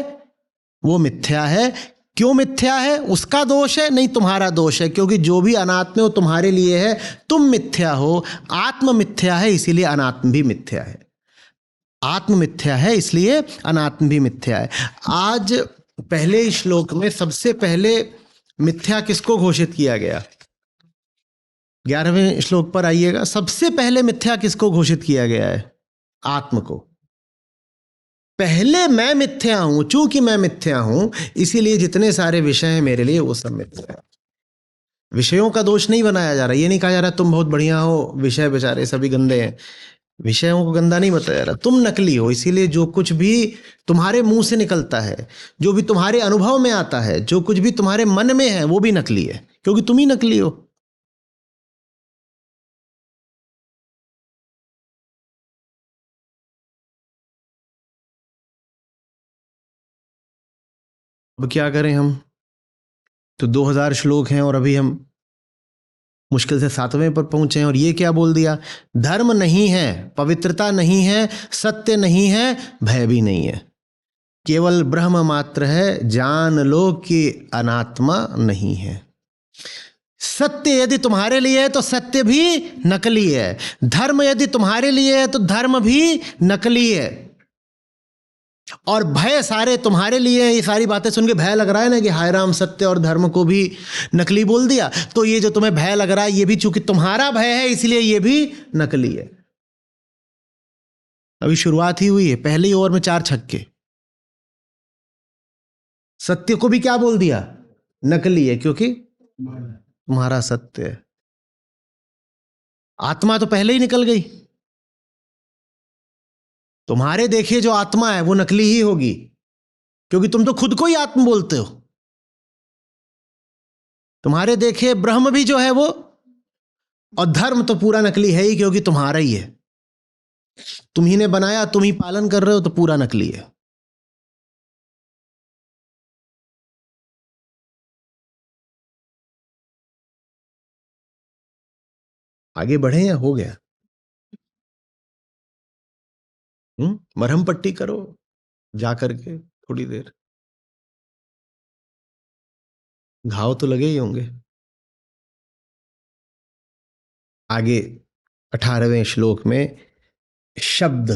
A: वो मिथ्या है। क्यों मिथ्या है? उसका दोष है नहीं, तुम्हारा दोष है। क्योंकि जो भी अनात्म है वो तुम्हारे लिए है, तुम मिथ्या हो। आत्म मिथ्या है इसीलिए अनात्म भी मिथ्या है। आत्म मिथ्या है इसलिए अनात्म भी मिथ्या है। आज पहले श्लोक में सबसे पहले मिथ्या किसको घोषित किया गया? 11वें श्लोक पर आइएगा। सबसे पहले मिथ्या किसको घोषित किया गया है? आत्म को। पहले मैं मिथ्या हूं। चूंकि मैं मिथ्या हूं इसीलिए जितने सारे विषय हैं मेरे लिए वो सब मिथ्या है। विषयों का दोष नहीं बनाया जा रहा। ये नहीं कहा जा रहा तुम बहुत बढ़िया हो, विषय बेचारे सभी गंदे हैं। विषयों को गंदा नहीं बताया जा रहा। तुम नकली हो, इसीलिए जो कुछ भी तुम्हारे मुंह से निकलता है, जो भी तुम्हारे अनुभव में आता है, जो कुछ भी तुम्हारे मन में है वो भी नकली है, क्योंकि तुम ही नकली हो। अब क्या करें हम? तो 2000 श्लोक हैं और अभी हम मुश्किल से 7वें पर पहुंचे हैं। और ये क्या बोल दिया? धर्म नहीं है, पवित्रता नहीं है, सत्य नहीं है, भय भी नहीं है, केवल ब्रह्म मात्र है। जान लो कि अनात्मा नहीं है। सत्य यदि तुम्हारे लिए है तो सत्य भी नकली है। धर्म यदि तुम्हारे लिए है तो धर्म भी नकली है। और भय सारे तुम्हारे लिए हैं। ये सारी बातें सुन के भय लग रहा है ना कि हाय राम, सत्य और धर्म को भी नकली बोल दिया। तो ये जो तुम्हें भय लग रहा है ये भी चूंकि तुम्हारा भय है इसलिए ये भी नकली है। अभी शुरुआत ही हुई है, पहले ही ओवर में 4 छक्के। सत्य को भी क्या बोल दिया? नकली है, क्योंकि तुम्हारा सत्य है। आत्मा तो पहले ही निकल गई। तुम्हारे देखे जो आत्मा है वो नकली ही होगी, क्योंकि तुम तो खुद को ही आत्म बोलते हो। तुम्हारे देखे ब्रह्म भी जो है वो, और धर्म तो पूरा नकली है ही, क्योंकि तुम्हारा ही है। तुम ही ने बनाया, तुम ही पालन कर रहे हो, तो पूरा नकली है। आगे बढ़े या हो गया? मरहम पट्टी करो जा करके थोड़ी देर, घाव तो लगे ही होंगे। आगे 18वें श्लोक में शब्द,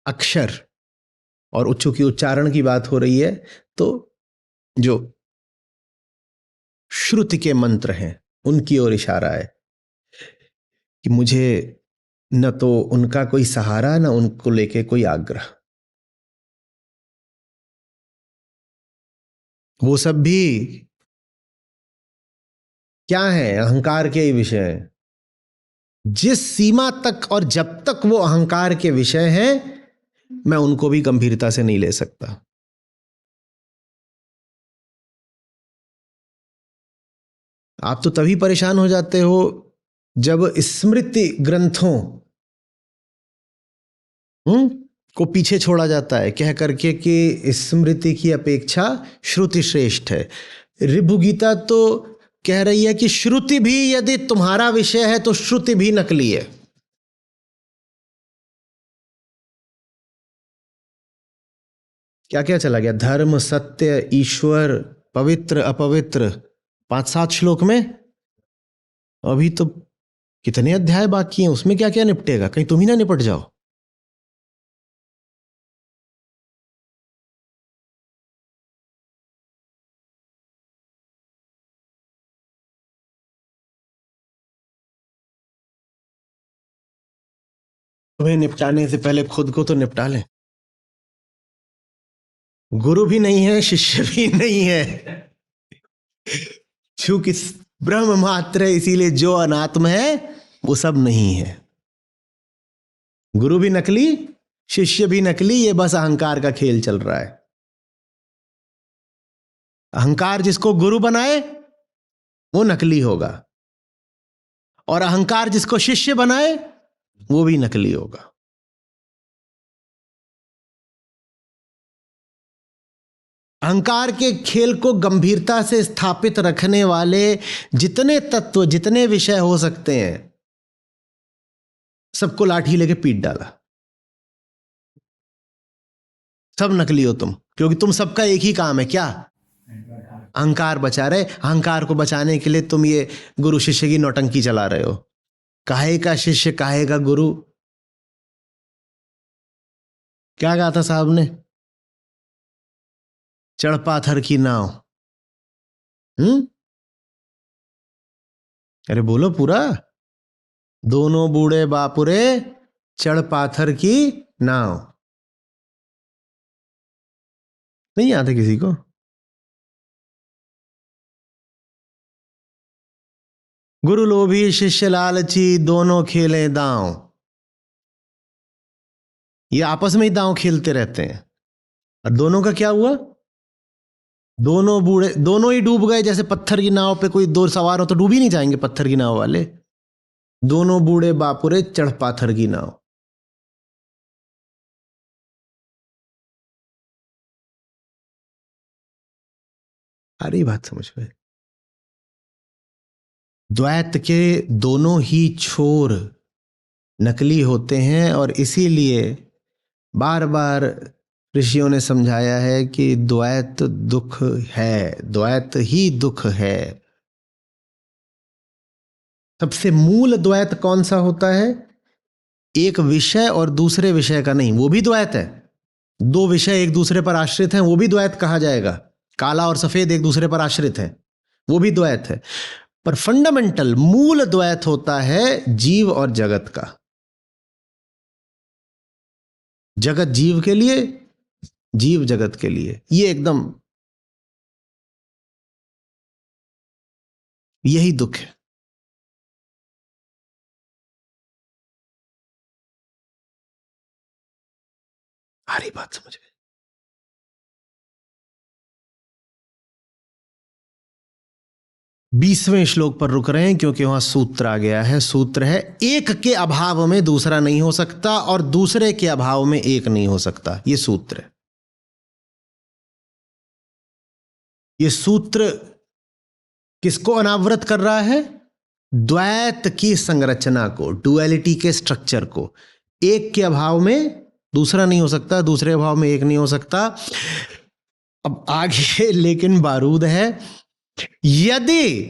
A: अक्षर और उच्चों की उच्चारण की बात हो रही है। तो जो श्रुति के मंत्र हैं उनकी ओर इशारा है कि मुझे न तो उनका कोई सहारा, न उनको लेके कोई आग्रह। वो सब भी क्या है? अहंकार के ही विषय हैं। जिस सीमा तक और जब तक वो अहंकार के विषय हैं, मैं उनको भी गंभीरता से नहीं ले सकता। आप तो तभी परेशान हो जाते हो जब स्मृति ग्रंथों को पीछे छोड़ा जाता है कह करके कि स्मृति की अपेक्षा श्रुति श्रेष्ठ है। ऋभु गीता तो कह रही है कि श्रुति भी यदि तुम्हारा विषय है तो श्रुति भी नकली है। क्या क्या चला गया? धर्म, सत्य, ईश्वर, पवित्र, अपवित्र, 5-7 श्लोक में। अभी तो कितने अध्याय बाकी हैं, उसमें क्या क्या निपटेगा? कहीं तुम ही ना निपट जाओ। तुम्हें निपटाने से पहले खुद को तो निपटा लें। गुरु भी नहीं है, शिष्य भी नहीं है, क्योंकि ब्रह्म मात्र है, इसीलिए जो अनात्म है वो सब नहीं है। गुरु भी नकली, शिष्य भी नकली, ये बस अहंकार का खेल चल रहा है। अहंकार जिसको गुरु बनाए वो नकली होगा, और अहंकार जिसको शिष्य बनाए वो भी नकली होगा। अहंकार के खेल को गंभीरता से स्थापित रखने वाले जितने तत्व, जितने विषय हो सकते हैं, सबको लाठी लेके पीट डाला। सब नकली हो तुम, क्योंकि तुम सबका एक ही काम है, क्या? अहंकार बचा रहे। अहंकार को बचाने के लिए तुम ये गुरु शिष्य की नौटंकी चला रहे हो। काहे का शिष्य, काहे का गुरु? क्या कहा था साहब ने? चढ़ पाथर की नाव। अरे बोलो पूरा। दोनों बूढ़े बापुरे चढ़ पाथर की नाव। नहीं आता किसी को? गुरु लोभी शिष्य लालची, दोनों खेले दांव। ये आपस में ही दांव खेलते रहते हैं। और दोनों का क्या हुआ? दोनों बूढ़े, दोनों ही डूब गए। जैसे पत्थर की नाव पे कोई दो सवार हो तो डूब ही नहीं जाएंगे पत्थर की नाव वाले। दोनों बूढ़े बापुरे चढ़ पाथर की नाव। आ रही बात समझ में? द्वैत के दोनों ही छोर नकली होते हैं, और इसीलिए बार बार ऋषियों ने समझाया है कि द्वैत दुख है, द्वैत ही दुख है। सबसे मूल द्वैत कौन सा होता है? एक विषय और दूसरे विषय का नहीं, वो भी द्वैत है। दो विषय एक दूसरे पर आश्रित हैं, वो भी द्वैत कहा जाएगा। काला और सफेद एक दूसरे पर आश्रित हैं, वो भी द्वैत है। पर फंडामेंटल मूल द्वैत होता है जीव और जगत का। जगत जीव के लिए, जीव जगत के लिए। ये एकदम यही दुख है। आ रही बात समझ में? 20वें श्लोक पर रुक रहे हैं क्योंकि वहां सूत्र आ गया है। सूत्र है, एक के अभाव में दूसरा नहीं हो सकता और दूसरे के अभाव में एक नहीं हो सकता। ये सूत्र है। ये सूत्र किसको अनावृत कर रहा है? द्वैत की संरचना को, डुअलिटी के स्ट्रक्चर को, एक के अभाव में दूसरा नहीं हो सकता, दूसरे अभाव में एक नहीं हो सकता। अब आगे लेकिन बारूद है, यदि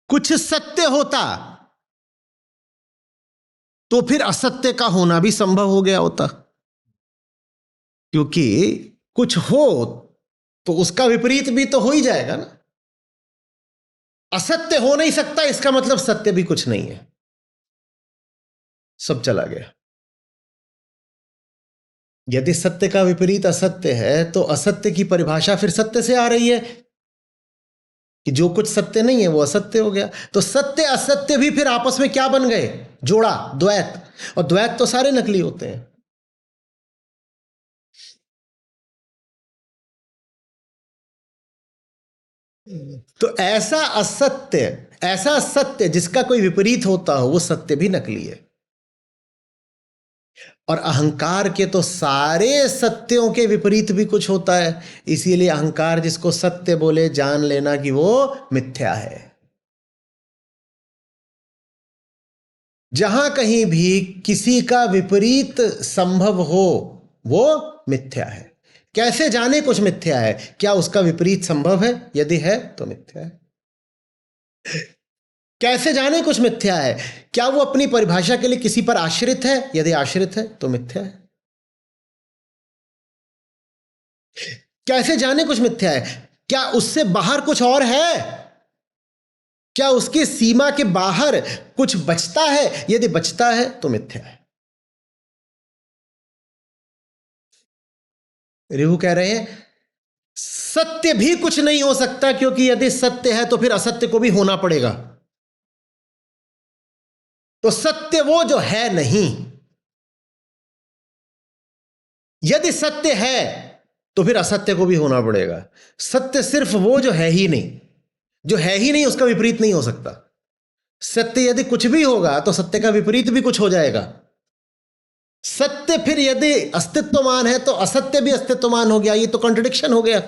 A: कुछ सत्य होता तो फिर असत्य का होना भी संभव हो गया होता, क्योंकि कुछ हो तो उसका विपरीत भी तो हो ही जाएगा ना। असत्य हो नहीं सकता इसका मतलब सत्य भी कुछ नहीं है, सब चला गया। यदि सत्य का विपरीत असत्य है तो असत्य की परिभाषा फिर सत्य से आ रही है कि जो कुछ सत्य नहीं है वो असत्य हो गया। तो सत्य असत्य भी फिर आपस में क्या बन गए, जोड़ा, द्वैत। और द्वैत तो सारे नकली होते हैं। तो ऐसा सत्य जिसका कोई विपरीत होता हो वो सत्य भी नकली है। और अहंकार के तो सारे सत्यों के विपरीत भी कुछ होता है, इसीलिए अहंकार जिसको सत्य बोले जान लेना कि वो मिथ्या है। जहां कहीं भी किसी का विपरीत संभव हो वो मिथ्या है। कैसे जाने कुछ मिथ्या है, क्या उसका विपरीत संभव है, यदि है तो मिथ्या है। कैसे जाने कुछ मिथ्या है, क्या वो अपनी परिभाषा के लिए किसी पर आश्रित है, यदि आश्रित है तो मिथ्या है। कैसे जाने कुछ मिथ्या है, क्या उससे बाहर कुछ और है, क्या उसकी सीमा के बाहर कुछ बचता है, यदि बचता है तो मिथ्या है। रिहु कह रहे हैं सत्य भी कुछ नहीं हो सकता, क्योंकि यदि सत्य है तो फिर असत्य को भी होना पड़ेगा। तो सत्य वो जो है नहीं, यदि सत्य है तो फिर असत्य को भी होना पड़ेगा। सत्य सिर्फ वो जो है ही नहीं, जो है ही नहीं उसका विपरीत नहीं हो सकता। सत्य यदि कुछ भी होगा तो सत्य का विपरीत भी कुछ हो जाएगा। सत्य फिर यदि अस्तित्वमान है तो असत्य भी अस्तित्वमान हो गया, ये तो कॉन्ट्रडिक्शन हो गया।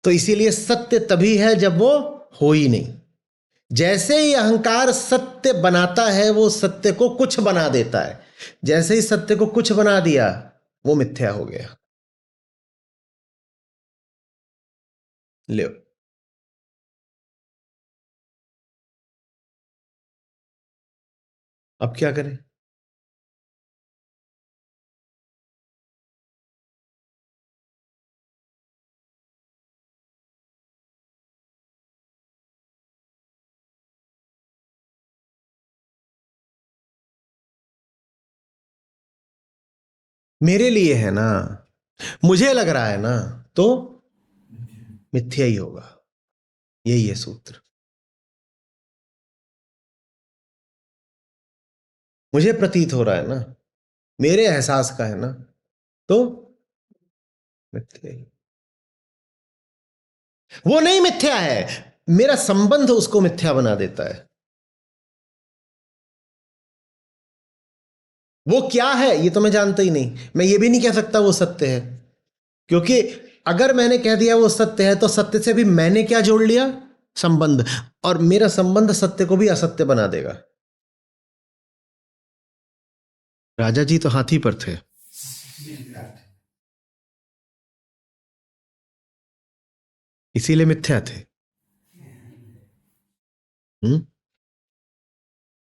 A: तो इसीलिए सत्य तभी है जब वो हो ही नहीं। जैसे ही अहंकार सत्य बनाता है वो सत्य को कुछ बना देता है, जैसे ही सत्य को कुछ बना दिया वो मिथ्या हो गया। ले, अब क्या करें। मेरे लिए है ना, मुझे लग रहा है ना, तो मिथ्या ही होगा, यही है सूत्र। मुझे प्रतीत हो रहा है ना, मेरे एहसास का है ना, तो मिथ्या ही। वो नहीं मिथ्या है, मेरा संबंध उसको मिथ्या बना देता है। वो क्या है ये तो मैं जानता ही नहीं, मैं ये भी नहीं कह सकता वो सत्य है, क्योंकि अगर मैंने कह दिया वो सत्य है तो सत्य से भी मैंने क्या जोड़ लिया, संबंध। और मेरा संबंध सत्य को भी असत्य बना देगा। राजा जी तो हाथी पर थे, इसीलिए मिथ्या थे। हम्म,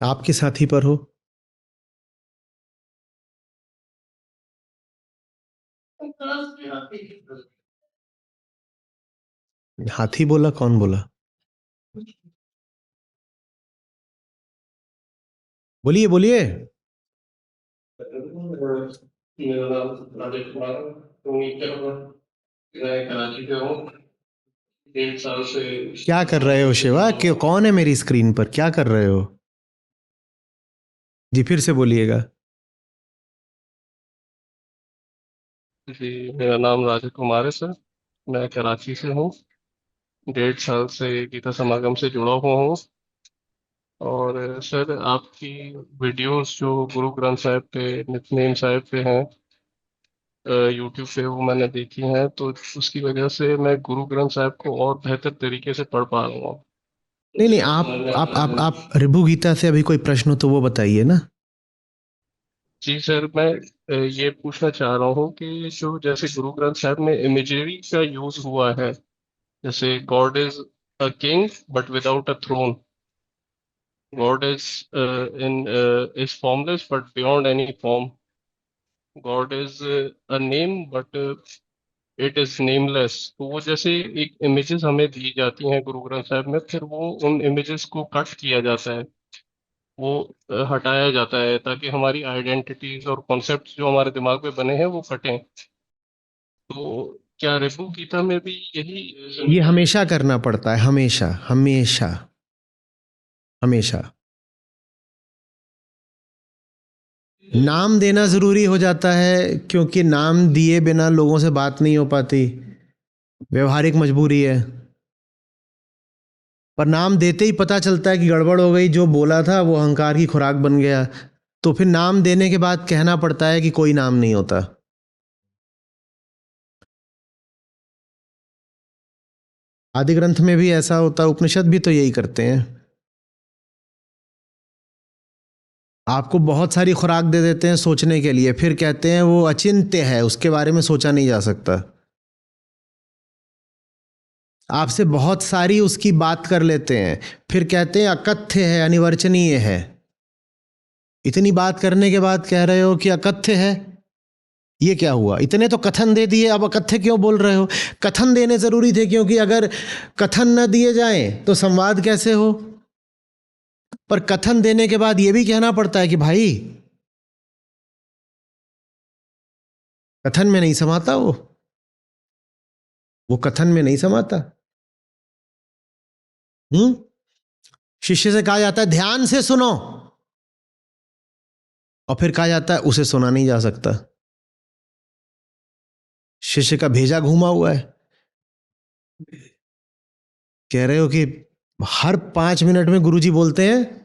A: आप किस हाथी पर हो। हाथी बोला, कौन बोला, बोलिए बोलिए। मेरा नाम राजेश कुमार है, मैं कराची से हूँ। 1 साल से क्या कर रहे हो शिवा, कि कौन है मेरी स्क्रीन पर, क्या कर रहे हो। जी फिर से बोलिएगा।
B: जी मेरा नाम राजेश कुमार है सर, मैं कराची से हूँ। 1.5 साल से गीता समागम से जुड़ा हुआ हूँ। और सर आपकी वीडियोस जो गुरु ग्रंथ साहिब पे, नित्यनेम साहिब पे हैं यूट्यूब पे, वो मैंने देखी हैं, तो उसकी वजह से मैं गुरु ग्रंथ साहिब को और बेहतर तरीके से पढ़ पा रहा हूँ।
A: नहीं नहीं,
B: सर
A: आप ऋभु गीता से अभी कोई प्रश्न हो तो वो बताइए ना।
B: जी सर, मैं ये पूछना चाह रहा हूँ कि जो जैसे गुरु ग्रंथ साहब में इमेजरी का यूज हुआ है, जैसे God is a king but without a throne, God is in is formless but beyond any form, God is a name but it is nameless. तो वो जैसे एक इमेजेस हमें दी जाती हैं गुरु ग्रंथ साहब में, फिर वो उन इमेजेस को कट किया जाता है, वो हटाया जाता है ताकि हमारी आइडेंटिटीज और कॉन्सेप्ट्स जो हमारे दिमाग में बने हैं वो फटें। तो क्या रिपु गीता में भी यही
A: ये हमेशा करना पड़ता है, हमेशा हमेशा हमेशा। नाम देना जरूरी हो जाता है क्योंकि नाम दिए बिना लोगों से बात नहीं हो पाती, व्यवहारिक मजबूरी है। पर नाम देते ही पता चलता है कि गड़बड़ हो गई, जो बोला था वो अहंकार की खुराक बन गया, तो फिर नाम देने के बाद कहना पड़ता है कि कोई नाम नहीं होता। आदि ग्रंथ में भी ऐसा होता है, उपनिषद भी तो यही करते हैं। आपको बहुत सारी खुराक दे देते हैं सोचने के लिए, फिर कहते हैं वो अचिंत्य है, उसके बारे में सोचा नहीं जा सकता। आपसे बहुत सारी उसकी बात कर लेते हैं, फिर कहते हैं अकथ्य है, अनिवर्चनीय है। इतनी बात करने के बाद कह रहे हो कि अकथ्य है, ये क्या हुआ? इतने तो कथन दे दिए, अब अकथ्य क्यों बोल रहे हो? कथन देने जरूरी थे, क्योंकि अगर कथन न दिए जाएं तो संवाद कैसे हो? पर कथन देने के बाद यह भी कहना पड़ता है कि भाई कथन में नहीं समाता, वो कथन में नहीं समाता। हम्म। शिष्य से कहा जाता है ध्यान से सुनो, और फिर कहा जाता है उसे सुना नहीं जा सकता। शिष्य का भेजा घूमा हुआ है। कह रहे हो कि हर 5 मिनट में गुरुजी बोलते हैं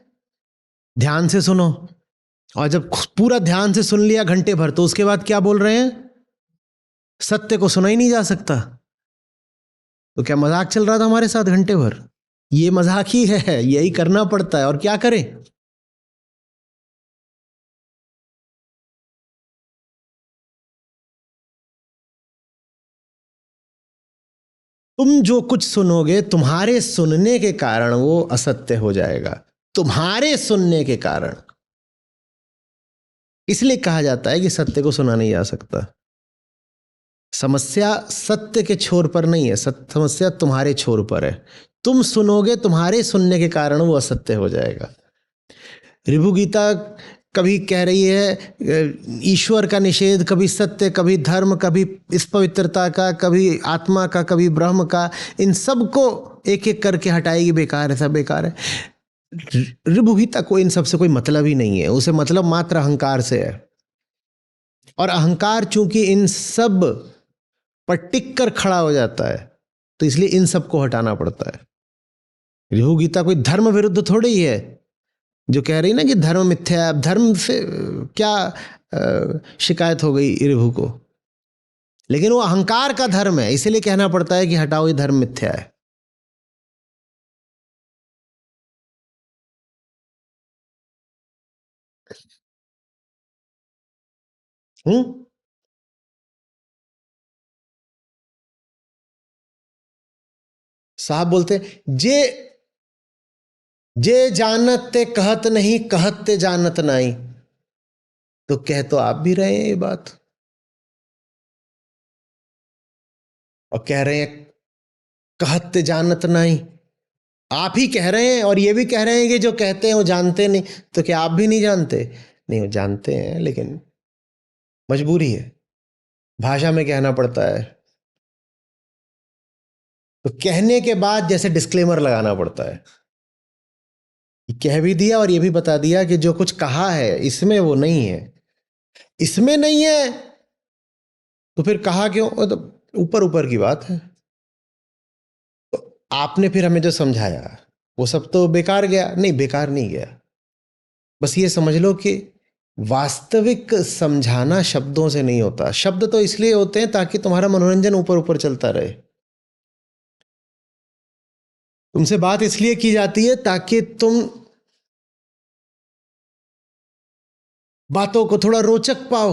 A: ध्यान से सुनो, और जब पूरा ध्यान से सुन लिया घंटे भर, तो उसके बाद क्या बोल रहे हैं? सत्य को सुना ही नहीं जा सकता। तो क्या मजाक चल रहा था हमारे साथ घंटे भर? ये मजाक ही है, यही करना पड़ता है, और क्या करें? तुम जो कुछ सुनोगे, तुम्हारे सुनने के कारण वो असत्य हो जाएगा, तुम्हारे सुनने के कारण। इसलिए कहा जाता है कि सत्य को सुना नहीं जा सकता। समस्या सत्य के छोर पर नहीं है, समस्या तुम्हारे छोर पर है। तुम सुनोगे, तुम्हारे सुनने के कारण वो असत्य हो जाएगा। ऋभु गीता कभी कह रही है ईश्वर का निषेध, कभी सत्य, कभी धर्म, कभी इस पवित्रता का, कभी आत्मा का, कभी ब्रह्म का। इन सब को एक एक करके हटाएगी, बेकार है, सब बेकार है। ऋभु गीता को इन सब से कोई मतलब ही नहीं है, उसे मतलब मात्र अहंकार से है। और अहंकार चूंकि इन सब पर टिक कर खड़ा हो जाता है, तो इसलिए इन सब को हटाना पड़ता है। ऋभु गीता कोई धर्म विरुद्ध थोड़ी ही है, जो कह रही ना कि धर्म मिथ्या है। अब धर्म से क्या शिकायत हो गई ऋभु को? लेकिन वो अहंकार का धर्म है, इसलिए कहना पड़ता है कि हटाओ, ये धर्म मिथ्या है। हम्म। साहब बोलते जे जे जानत ते कहत नहीं, कहत ते जानत नहीं। तो कह तो आप भी रहे हैं ये बात, और कह रहे हैं कहत ते जानत नहीं। आप ही कह रहे हैं, और ये भी कह रहे हैं कि जो कहते हैं वो जानते नहीं। तो क्या आप भी नहीं जानते? नहीं, वो जानते हैं, लेकिन मजबूरी है, भाषा में कहना पड़ता है। तो कहने के बाद जैसे डिस्क्लेमर लगाना पड़ता है, कह भी दिया और ये भी बता दिया कि जो कुछ कहा है इसमें वो नहीं है, इसमें नहीं है, तो फिर कहा क्यों? वो तो ऊपर ऊपर की बात है। आपने फिर हमें जो समझाया वो सब तो बेकार गया? नहीं, बेकार नहीं गया। बस ये समझ लो कि वास्तविक समझाना शब्दों से नहीं होता। शब्द तो इसलिए होते हैं ताकि तुम्हारा मनोरंजन ऊपर ऊपर चलता रहे। तुमसे बात इसलिए की जाती है ताकि तुम बातों को थोड़ा रोचक पाओ,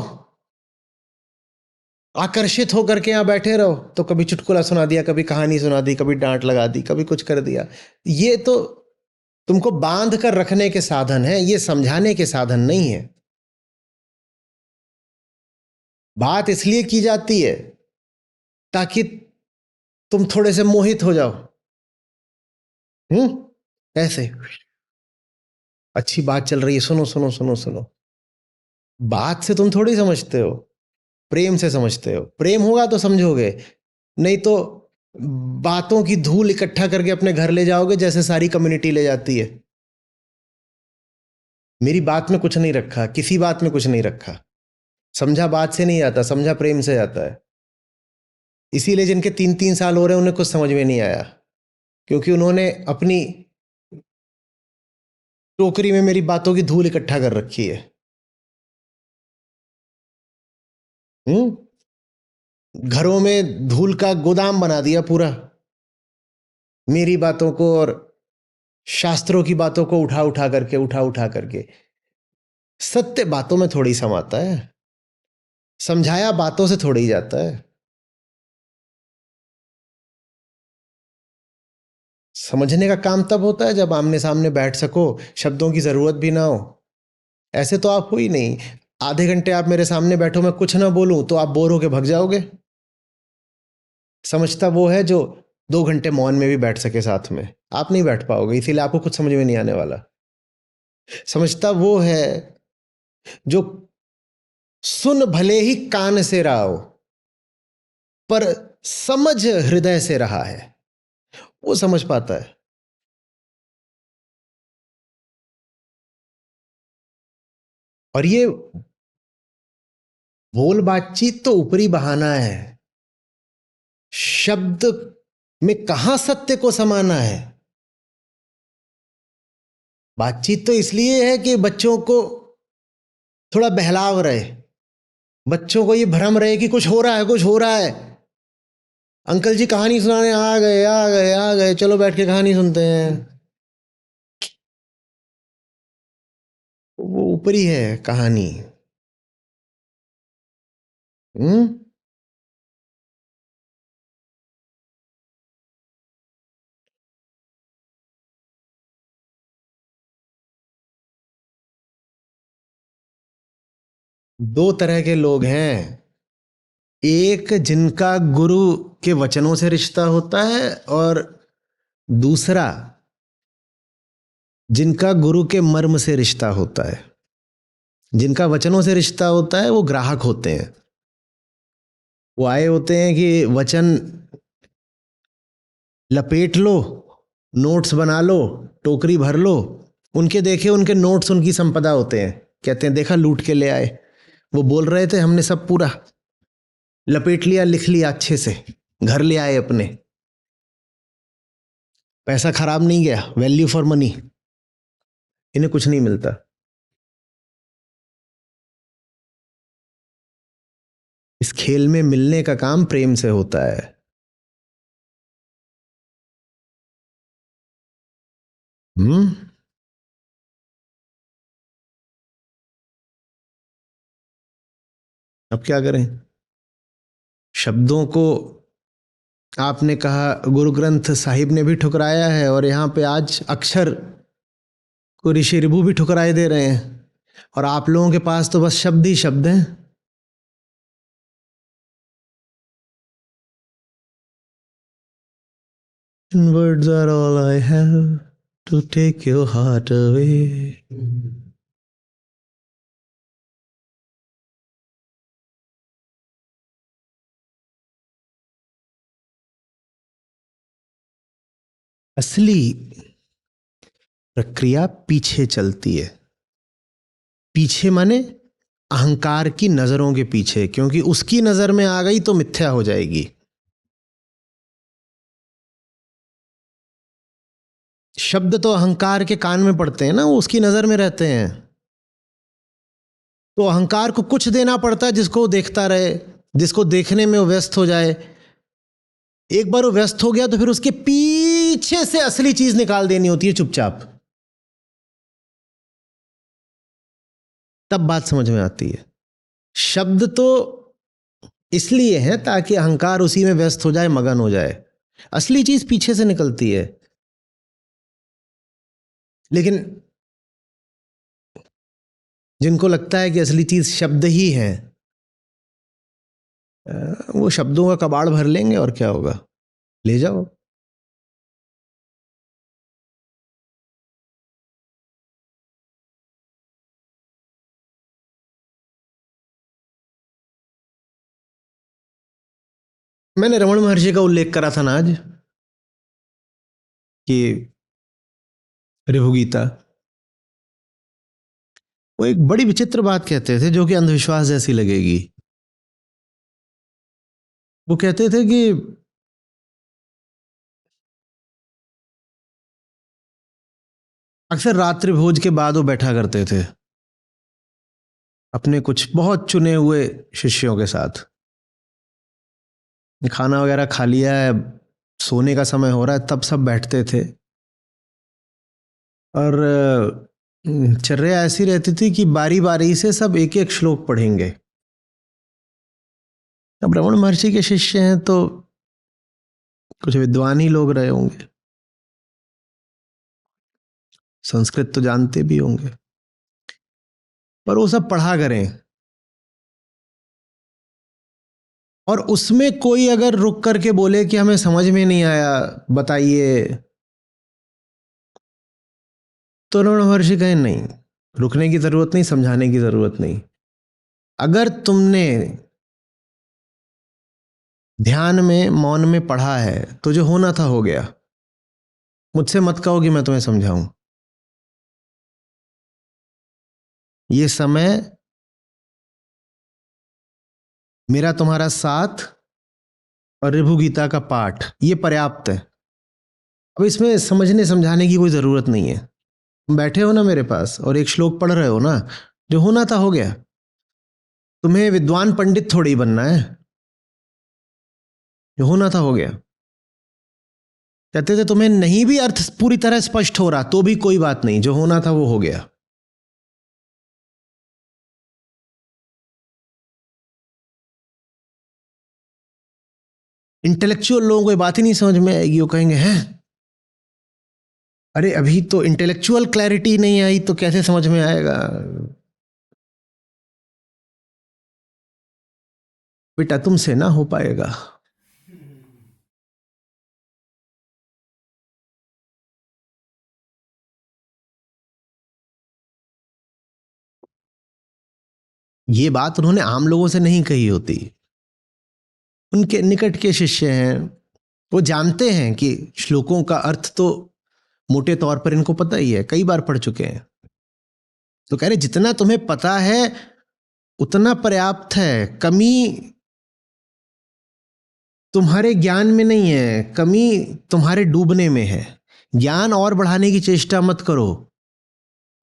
A: आकर्षित होकर के यहां बैठे रहो। तो कभी चुटकुला सुना दिया, कभी कहानी सुना दी, कभी डांट लगा दी, कभी कुछ कर दिया। ये तो तुमको बांध कर रखने के साधन है, ये समझाने के साधन नहीं है। बात इसलिए की जाती है ताकि तुम थोड़े से मोहित हो जाओ। ऐसे अच्छी बात चल रही है, सुनो सुनो सुनो सुनो। बात से तुम थोड़ी समझते हो, प्रेम से समझते हो। प्रेम होगा तो समझोगे, नहीं तो बातों की धूल इकट्ठा करके अपने घर ले जाओगे, जैसे सारी कम्युनिटी ले जाती है। मेरी बात में कुछ नहीं रखा, किसी बात में कुछ नहीं रखा। समझा बात से नहीं आता, समझा प्रेम से आता है। इसीलिए जिनके 3-3 साल हो रहे हैं उन्हें कुछ समझ में नहीं आया, क्योंकि उन्होंने अपनी टोकरी में मेरी बातों की धूल इकट्ठा कर रखी है। घरों में धूल का गोदाम बना दिया पूरा, मेरी बातों को और शास्त्रों की बातों को उठा उठा करके। सत्य बातों में थोड़ी समाता है, समझाया बातों से थोड़ी ही जाता है। समझने का काम तब होता है जब आमने सामने बैठ सको, शब्दों की जरूरत भी ना हो। ऐसे तो आप हो ही नहीं। आधे घंटे आप मेरे सामने बैठो, मैं कुछ ना बोलूं तो आप बोर होके भग जाओगे। समझता वो है जो 2 घंटे मौन में भी बैठ सके साथ में। आप नहीं बैठ पाओगे, इसीलिए आपको कुछ समझ में नहीं आने वाला। समझता वो है जो सुन भले ही कान से रहा हो, पर समझ हृदय से रहा है, वो समझ पाता है। और ये बोल बातचीत तो ऊपरी बहाना है। शब्द में कहां सत्य को समाना है। बातचीत तो इसलिए है कि बच्चों को थोड़ा बहलाव रहे, बच्चों को ये भ्रम रहे कि कुछ हो रहा है, कुछ हो रहा है। अंकल जी कहानी सुनाने आ गए आ गए आ गए, चलो बैठ के कहानी सुनते हैं। वो ऊपरी है कहानी। हम्म। दो तरह के लोग हैं, एक जिनका गुरु के वचनों से रिश्ता होता है, और दूसरा जिनका गुरु के मर्म से रिश्ता होता है। जिनका वचनों से रिश्ता होता है वो ग्राहक होते हैं। वो आए होते हैं कि वचन लपेट लो, नोट्स बना लो, टोकरी भर लो। उनके देखे उनके नोट्स उनकी संपदा होते हैं। कहते हैं देखा लूट के ले आए, वो बोल रहे थे, हमने सब पूरा लपेट लिया, लिख लिया अच्छे से, घर ले आए अपने। पैसा खराब नहीं गया, वैल्यू फॉर मनी। इन्हें कुछ नहीं मिलता। इस खेल में मिलने का काम प्रेम से होता है। हम्म। अब क्या करें। शब्दों को आपने कहा गुरु ग्रंथ साहिब ने भी ठुकराया है, और यहां पे आज अक्षर को ऋषि ऋभु भी ठुकराए दे रहे हैं, और आप लोगों के पास तो बस शब्द ही शब्द हैं। Words are all I have to take your heart away. असली प्रक्रिया पीछे चलती है। पीछे माने अहंकार की नजरों के पीछे, क्योंकि उसकी नजर में आ गई तो मिथ्या हो जाएगी। शब्द तो अहंकार के कान में पड़ते हैं ना, वो उसकी नजर में रहते हैं। तो अहंकार को कुछ देना पड़ता है जिसको वो देखता रहे, जिसको देखने में वो व्यस्त हो जाए। एक बार वो व्यस्त हो गया तो फिर उसके पीछे पीछे से असली चीज निकाल देनी होती है चुपचाप, तब बात समझ में आती है। शब्द तो इसलिए है ताकि अहंकार उसी में व्यस्त हो जाए, मगन हो जाए। असली चीज पीछे से निकलती है। लेकिन जिनको लगता है कि असली चीज शब्द ही है, वो शब्दों का कबाड़ भर लेंगे और क्या होगा, ले जाओ। मैंने रमण महर्षि का उल्लेख करा था ना आज, कि ऋभु गीता, वो एक बड़ी विचित्र बात कहते थे जो कि अंधविश्वास जैसी लगेगी। वो कहते थे कि अक्सर रात्रि भोज के बाद वो बैठा करते थे अपने कुछ बहुत चुने हुए शिष्यों के साथ। खाना वगैरह खा लिया है, सोने का समय हो रहा है, तब सब बैठते थे। और चर्या ऐसी रहती थी कि बारी बारी से सब एक एक श्लोक पढ़ेंगे। अब रमण महर्षि के शिष्य हैं तो कुछ विद्वान ही लोग रहे होंगे, संस्कृत तो जानते भी होंगे, पर वो सब पढ़ा करें। और उसमें कोई अगर रुक करके बोले कि हमें समझ में नहीं आया, बताइए, तो रमण महर्षि कहें नहीं, रुकने की जरूरत नहीं, समझाने की जरूरत नहीं। अगर तुमने ध्यान में मौन में पढ़ा है तो जो होना था हो गया। मुझसे मत कहो कि मैं तुम्हें समझाऊं। ये समय मेरा तुम्हारा साथ और ऋभु गीता का पाठ, ये पर्याप्त है। अब इसमें समझने समझाने की कोई जरूरत नहीं है। तुम बैठे हो ना मेरे पास और एक श्लोक पढ़ रहे हो ना, जो होना था हो गया। तुम्हें विद्वान पंडित थोड़ी बनना है, जो होना था हो गया। कहते थे तुम्हें नहीं भी अर्थ पूरी तरह स्पष्ट हो रहा तो भी कोई बात नहीं, जो होना था वो हो गया। इंटेलेक्चुअल लोगों को ये बात ही नहीं समझ में आएगी, वो कहेंगे हैं, अरे अभी तो इंटेलेक्चुअल क्लैरिटी नहीं आई तो कैसे समझ में आएगा। बेटा तुमसे ना हो पाएगा। ये बात उन्होंने आम लोगों से नहीं कही होती, उनके निकट के शिष्य हैं। वो जानते हैं कि श्लोकों का अर्थ तो मोटे तौर पर इनको पता ही है, कई बार पढ़ चुके हैं। तो कह रहे जितना तुम्हें पता है उतना पर्याप्त है। कमी तुम्हारे ज्ञान में नहीं है, कमी तुम्हारे डूबने में है। ज्ञान और बढ़ाने की चेष्टा मत करो,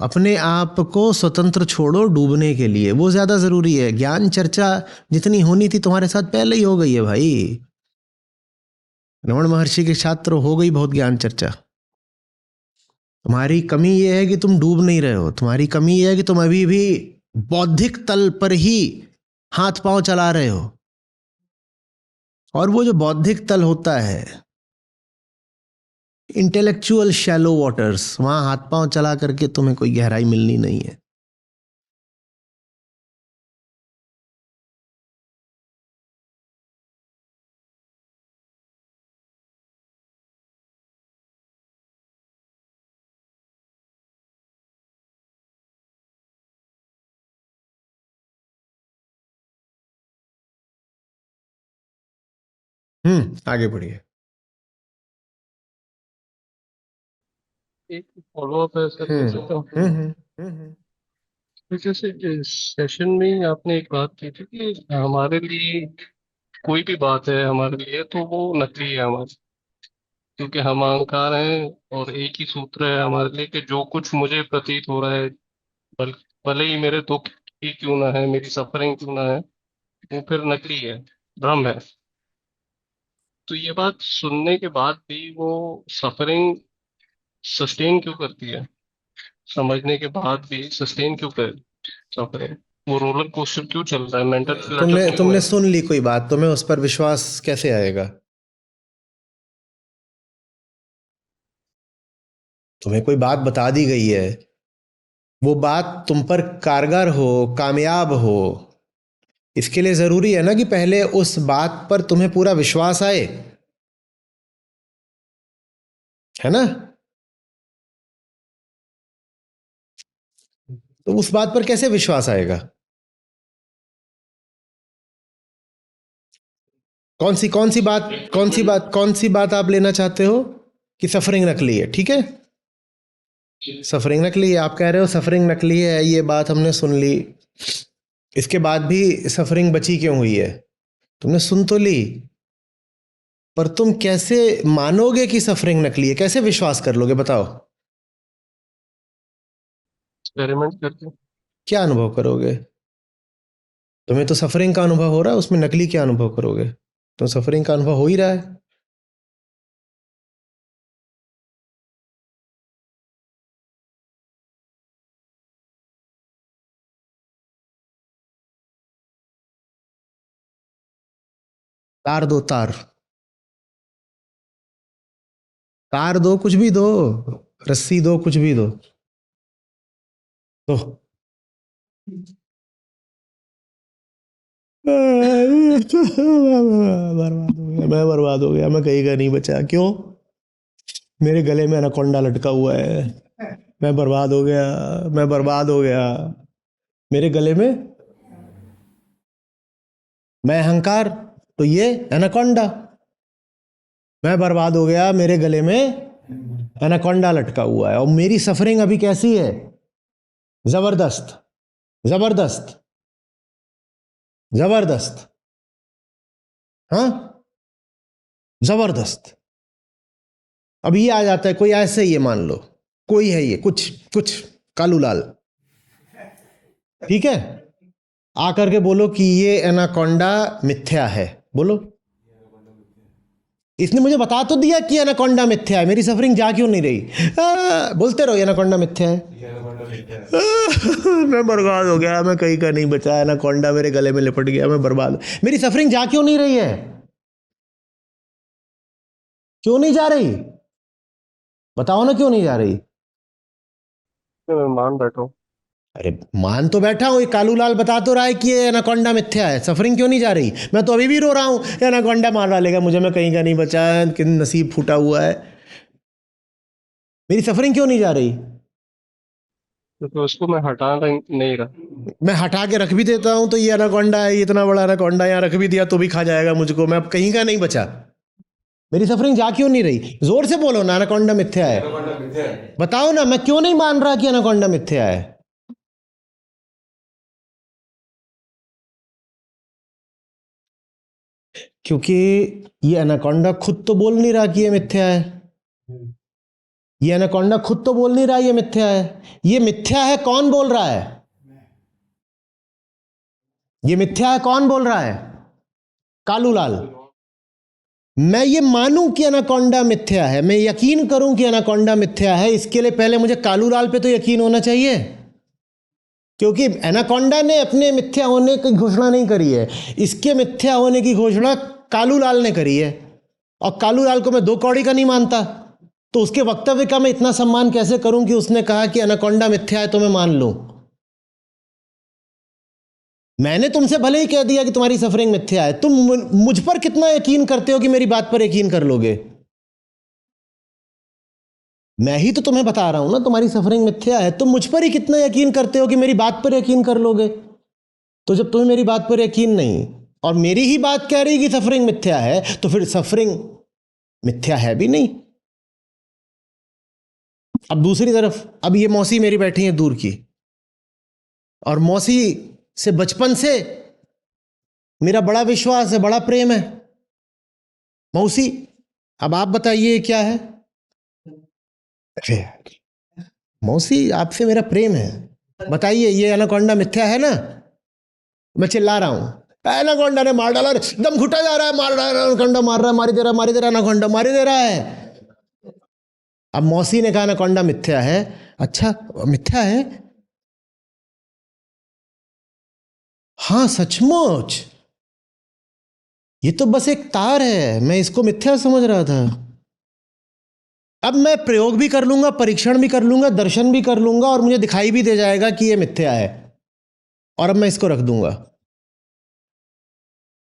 A: अपने आप को स्वतंत्र छोड़ो डूबने के लिए, वो ज्यादा जरूरी है। ज्ञान चर्चा जितनी होनी थी तुम्हारे साथ पहले ही हो गई है भाई। रमण महर्षि के छात्र हो गई बहुत ज्ञान चर्चा। तुम्हारी कमी यह है कि तुम डूब नहीं रहे हो, तुम्हारी कमी यह है कि तुम अभी भी बौद्धिक तल पर ही हाथ पांव चला रहे हो। और वो जो बौद्धिक तल होता है, इंटेलेक्चुअल शैलो वाटर्स, वहां हाथ पांव चला करके तुम्हें कोई गहराई मिलनी नहीं है। आगे बढ़िए।
B: एक फॉलोअप है सर, पूछ सकता हूँ?
A: हम्म।
B: तो जैसे इस सेशन में ही आपने एक बात की थी कि हमारे लिए कोई भी बात है हमारे लिए तो वो नकली है हमारी, क्योंकि हम अहंकार हैं। और एक ही सूत्र है हमारे लिए कि जो कुछ मुझे प्रतीत हो रहा है, बल, भले ही मेरे दुख ही क्यों ना है, मेरी सफरिंग क्यों ना है, वो फिर नकली है, भ्रम है। तो ये बात सुनने के बाद भी वो सफरिंग सस्टेन क्यों करती है? समझने के बाद भी सस्टेन क्यों कर सफरिंग? वो रोलर कोस्टर क्यों चल रहा है? मेंटल क्लटर
A: तुमने
B: क्यों
A: तुमने
B: है?
A: सुन ली कोई बात, तुम्हें उस पर विश्वास कैसे आएगा? तुम्हें कोई बात बता दी गई है, वो बात तुम पर कारगर हो, कामयाब हो, इसके लिए जरूरी है ना कि पहले उस बात पर तुम्हें पूरा विश्वास आए, है ना? तो उस बात पर कैसे विश्वास आएगा? कौन सी बात आप लेना चाहते हो? कि सफरिंग नकली है, ठीक है। सफरिंग नकली है, आप कह रहे हो सफरिंग नकली है, ये बात हमने सुन ली। इसके बाद भी सफरिंग बची क्यों हुई है? तुमने सुन तो ली, पर तुम कैसे मानोगे कि सफरिंग नकली है? कैसे विश्वास कर लोगे, बताओ?
B: एक्सपेरिमेंट करके।
A: क्या अनुभव करोगे? तुम्हें तो सफरिंग का अनुभव हो रहा है, उसमें नकली क्या अनुभव करोगे? तो सफरिंग का अनुभव हो ही रहा है। तार दो, तार। तार दो, कुछ भी दो, रस्सी दो, कुछ भी दो, दो। बर्बाद हो गया, मैं बर्बाद हो गया, मैं कहीं का नहीं बचा। क्यों? मेरे गले में एनाकोंडा लटका हुआ है। मैं बर्बाद हो गया, मैं बर्बाद हो गया। मेरे गले में मैं अहंकार, तो ये एनाकोंडा। मैं बर्बाद हो गया, मेरे गले में एनाकोंडा लटका हुआ है। और मेरी सफरिंग अभी कैसी है? जबरदस्त, जबरदस्त, जबरदस्त। हाँ, जबरदस्त। अब ये आ जाता है कोई ऐसे ही है, मान लो कोई है ये कुछ कुछ कालू लाल, ठीक है, आकर के बोलो कि ये एनाकोंडा मिथ्या है। बोलो, इसने मुझे बता तो दिया कि एनाकोंडा मिथ्या है, मेरी सफरिंग जा क्यों नहीं रही? बोलते रहो एनाकोंडा मिथ्या है। मैं बर्बाद हो गया, मैं कहीं का नहीं बचा, एनाकोंडा मेरे गले में लिपट गया, मैं बर्बाद। मेरी सफरिंग जा क्यों नहीं रही है? क्यों नहीं जा रही? बताओ ना, क्यों नहीं जा रही?
B: मैं मान बैठा हूँ।
A: अरे मान तो बैठा हूं, ये कालू लाल बता तो रहा है कि ये एनाकोंडा मिथ्या है। सफरिंग क्यों नहीं जा रही? मैं तो अभी भी रो रहा हूं, एनाकोंडा मार डालेगा मुझे, मैं कहीं का नहीं बचा, कि नसीब फूटा हुआ है। मेरी सफरिंग क्यों नहीं जा रही?
B: क्योंकि उसको मैं हटा नहीं रहा।
A: मैं हटा के रख भी देता हूं तो ये एनाकोंडा है, ये इतना बड़ा एनाकोंडा यहाँ रख भी दिया तो भी खा जाएगा मुझको, मैं अब कहीं का नहीं बचा। मेरी सफरिंग जा क्यों नहीं रही? जोर से बोलो ना, एनाकोंडा मिथ्या है। बताओ ना, मैं क्यों नहीं मान रहा कि एनाकोंडा मिथ्या है? क्योंकि ये एनाकोंडा खुद तो बोल नहीं रहा कि ये मिथ्या है। ये एनाकोंडा खुद तो बोल नहीं रहा ये मिथ्या है। ये मिथ्या है कौन बोल रहा है? ये मिथ्या है कौन बोल रहा है? कालू लाल। मैं ये मानूं कि एनाकोंडा मिथ्या है, मैं यकीन करूं कि एनाकोंडा मिथ्या है, इसके लिए पहले मुझे कालू लाल पे तो यकीन होना चाहिए। क्योंकि एनाकोंडा ने अपने मिथ्या होने की घोषणा नहीं करी है, इसके मिथ्या होने की घोषणा कालू लाल ने करी है। और कालू लाल को मैं दो कौड़ी का नहीं मानता, तो उसके वक्तव्य का मैं इतना सम्मान कैसे करूं कि उसने कहा कि एनाकोंडा मिथ्या है तो मैं मान लूं? मैंने तुमसे भले ही कह दिया कि तुम्हारी सफरिंग मिथ्या है, तुम मुझ पर कितना यकीन करते हो कि मेरी बात पर यकीन कर लोगे? मैं ही तो तुम्हें बता रहा हूं ना, तुम्हारी सफरिंग मिथ्या है, तुम मुझ पर ही कितना यकीन करते हो कि मेरी बात पर यकीन कर लोगे? तो जब तुम्हें मेरी बात पर यकीन नहीं, और मेरी ही बात कह रही कि सफरिंग मिथ्या है, तो फिर सफरिंग मिथ्या है भी नहीं। अब दूसरी तरफ, अब ये मौसी मेरी बैठी है दूर की, और मौसी से बचपन से मेरा बड़ा विश्वास है, बड़ा प्रेम है। मौसी, अब आप बताइए क्या है? अरे मौसी, आपसे मेरा प्रेम है, बताइए ये एनाकोंडा मिथ्या है ना? मैं चिल्ला रहा हूं, एनाकोंडा ने मार डाला, दम घुटा जा रहा है, मार रहा है एनाकोंडा, मार रहा है, मारी दे रहा है, मारी दे रहा है, एनाकोंडा मारी दे रहा है। अब मौसी ने कहा एनाकोंडा मिथ्या है। अच्छा मिथ्या है? हाँ सचमुच, ये तो बस एक तार है, मैं इसको मिथ्या समझ रहा था। अब मैं प्रयोग भी कर लूंगा, परीक्षण भी कर लूंगा, दर्शन भी कर लूंगा, और मुझे दिखाई भी दे जाएगा कि ये मिथ्या है, और अब मैं इसको रख दूंगा।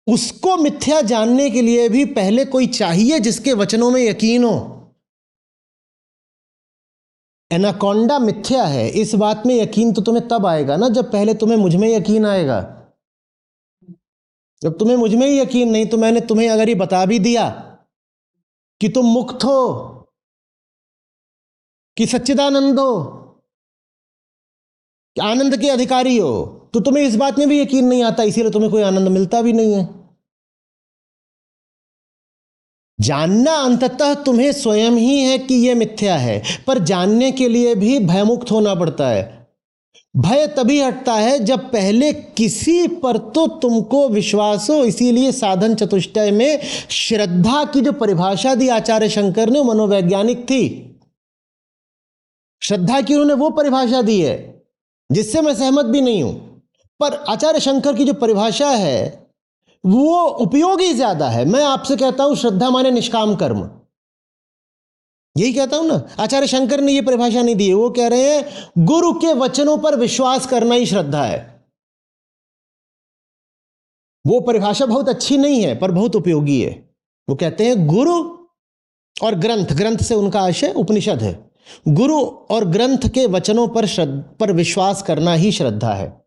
A: उसको मिथ्या जानने के लिए भी पहले कोई चाहिए जिसके वचनों में यकीन हो। एनाकोंडा मिथ्या है, इस बात में यकीन तो तुम्हें तब आएगा ना जब पहले तुम्हें मुझ में यकीन आएगा। जब तुम्हें मुझ में ही यकीन नहीं, तो मैंने तुम्हें अगर ये बता भी दिया कि तुम मुक्त हो, कि सच्चिदानंद हो, कि आनंद के अधिकारी हो, तो तुम्हें इस बात में भी यकीन नहीं आता, इसीलिए तुम्हें कोई आनंद मिलता भी नहीं है। जानना अंततः तुम्हें स्वयं ही है कि यह मिथ्या है, पर जानने के लिए भी भयमुक्त होना पड़ता है। भय तभी हटता है जब पहले किसी पर तो तुमको विश्वास हो। इसीलिए साधन चतुष्टय में श्रद्धा की जो परिभाषा दी आचार्य शंकर ने, मनोवैज्ञानिक थी। श्रद्धा की उन्होंने वो परिभाषा दी है जिससे मैं सहमत भी नहीं हूं, पर आचार्य शंकर की जो परिभाषा है वो उपयोगी ज्यादा है। मैं आपसे कहता हूं श्रद्धा माने निष्काम कर्म, यही कहता हूं ना। आचार्य शंकर ने यह परिभाषा नहीं दी है, वो कह रहे हैं गुरु के वचनों पर विश्वास करना ही श्रद्धा है। वो परिभाषा बहुत अच्छी नहीं है पर बहुत उपयोगी है। वो कहते हैं गुरु और ग्रंथ, ग्रंथ से उनका आशय उपनिषद है, गुरु और ग्रंथ के वचनों पर विश्वास करना ही श्रद्धा है।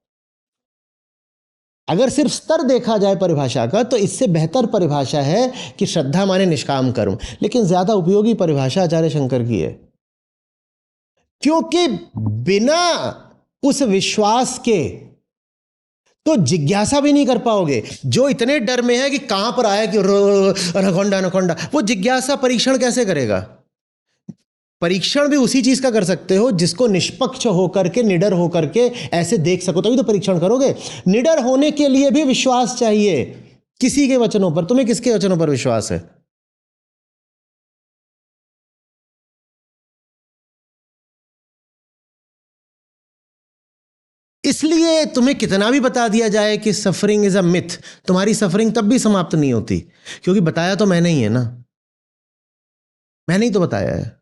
A: अगर सिर्फ स्तर देखा जाए परिभाषा का, तो इससे बेहतर परिभाषा है कि श्रद्धा माने निष्काम कर्म, लेकिन ज्यादा उपयोगी परिभाषा आचार्य शंकर की है, क्योंकि बिना उस विश्वास के तो जिज्ञासा भी नहीं कर पाओगे। जो इतने डर में है कि कहां पर आया कि एनाकोंडा एनाकोंडा, वो जिज्ञासा परीक्षण कैसे करेगा? परीक्षण भी उसी चीज का कर सकते हो जिसको निष्पक्ष होकर के, निडर होकर के ऐसे देख सको, तभी तो परीक्षण करोगे। निडर होने के लिए भी विश्वास चाहिए किसी के वचनों पर। तुम्हें किसके वचनों पर विश्वास है? इसलिए तुम्हें कितना भी बता दिया जाए कि सफरिंग इज अ मिथ, तुम्हारी सफरिंग तब भी समाप्त नहीं होती, क्योंकि बताया तो मैंने ही है ना, मैंने ही तो बताया है।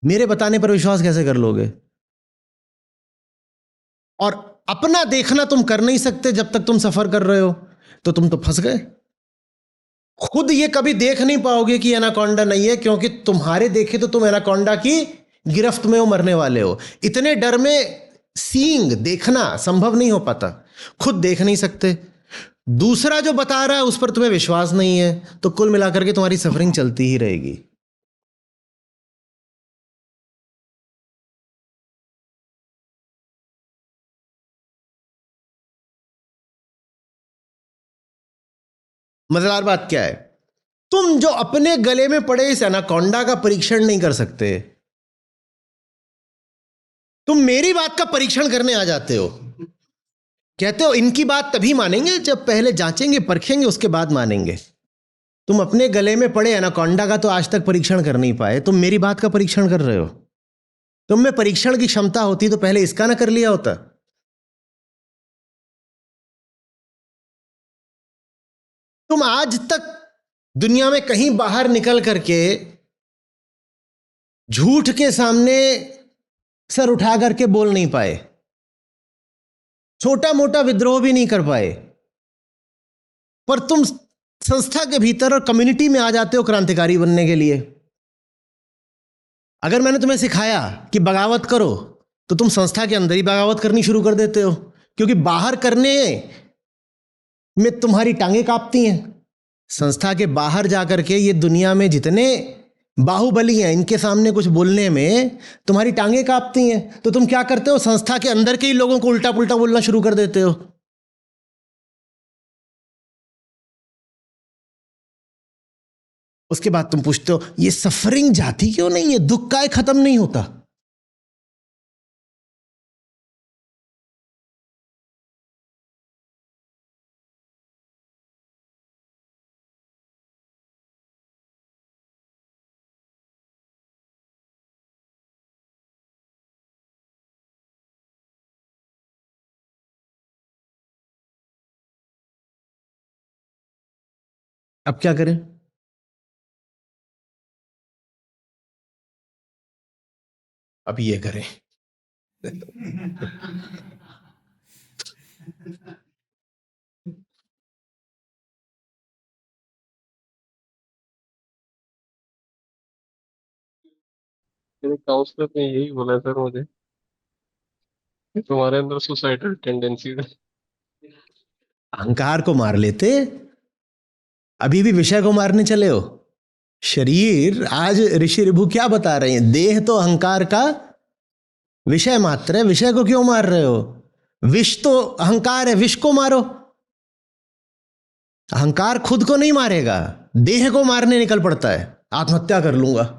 A: मेरे बताने पर विश्वास कैसे कर लोगे? और अपना देखना तुम कर नहीं सकते जब तक तुम सफर कर रहे हो, तो तुम तो फंस गए। खुद ये कभी देख नहीं पाओगे कि एनाकोंडा नहीं है, क्योंकि तुम्हारे देखे तो तुम एनाकोंडा की गिरफ्त में हो, मरने वाले हो। इतने डर में सीइंग, देखना संभव नहीं हो पाता, खुद देख नहीं सकते। दूसरा जो बता रहा है उस पर तुम्हें विश्वास नहीं है, तो कुल मिलाकर के तुम्हारी सफरिंग चलती ही रहेगी। मजेदार बात क्या है, तुम जो अपने गले में पड़े इस एनाकोंडा का परीक्षण नहीं कर सकते, तुम मेरी बात का परीक्षण करने आ जाते हो। कहते हो इनकी बात तभी मानेंगे जब पहले जांचेंगे, परखेंगे, उसके बाद मानेंगे। तुम अपने गले में पड़े एनाकोंडा का तो आज तक परीक्षण कर नहीं पाए, तुम मेरी बात का परीक्षण कर रहे हो। तुम में परीक्षण की क्षमता होती तो पहले इसका ना कर लिया होता। तुम आज तक दुनिया में कहीं बाहर निकल करके झूठ के सामने सर उठा करके बोल नहीं पाए, छोटा मोटा विद्रोह भी नहीं कर पाए, पर तुम संस्था के भीतर और कम्युनिटी में आ जाते हो क्रांतिकारी बनने के लिए। अगर मैंने तुम्हें सिखाया कि बगावत करो, तो तुम संस्था के अंदर ही बगावत करनी शुरू कर देते हो, क्योंकि बाहर करने में तुम्हारी टांगें कांपती हैं। संस्था के बाहर जाकर के ये दुनिया में जितने बाहुबली हैं, इनके सामने कुछ बोलने में तुम्हारी टांगें कांपती हैं, तो तुम क्या करते हो? संस्था के अंदर के ही लोगों को उल्टा पुल्टा बोलना शुरू कर देते हो। उसके बाद तुम पूछते हो ये सफरिंग जाती क्यों नहीं है, दुख का खत्म नहीं होता। अब क्या करें? अब ये करें।
B: मेरे काउंसलर ने यही बोला सर मुझे कि तुम्हारे अंदर सुसाइडल टेंडेंसी है।
A: अहंकार को मार लेते, अभी भी विषय को मारने चले हो। शरीर, आज ऋषि ऋभु क्या बता रहे हैं? देह तो अहंकार का विषय मात्र है, विषय को क्यों मार रहे हो? विष तो अहंकार है, विष को मारो। अहंकार खुद को नहीं मारेगा, देह को मारने निकल पड़ता है। आत्महत्या कर लूंगा।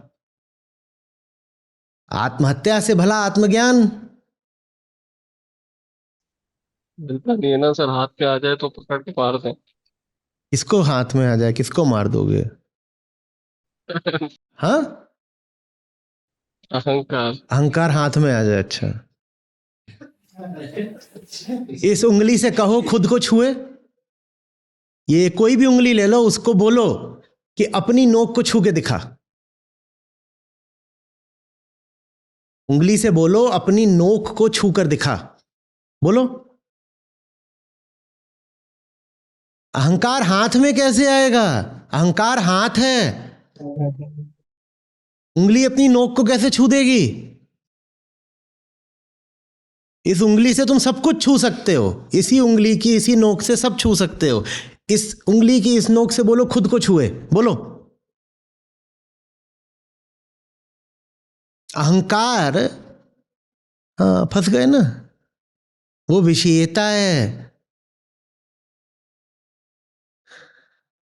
A: आत्महत्या से भला आत्मज्ञान।
B: मिलता नहीं है ना सर, हाथ पे आ जाए तो पकड़ के मार दें।
A: किसको हाथ में आ जाए, किसको मार दोगे? हाँ,
B: अहंकार।
A: अहंकार हाथ में आ जाए। अच्छा, इस उंगली से कहो खुद को छुए। ये कोई भी उंगली ले लो, उसको बोलो कि अपनी नोक को छू के दिखा। उंगली से बोलो अपनी नोक को छू कर दिखा। बोलो। अहंकार हाथ में कैसे आएगा? अहंकार हाथ है, उंगली अपनी नोक को कैसे छू देगी? इस उंगली से तुम सब कुछ छू सकते हो, इसी उंगली की इसी नोक से सब छू सकते हो। इस उंगली की इस नोक से बोलो खुद को छुए। बोलो। अहंकार, हाँ फंस गए ना, वो विषयता है।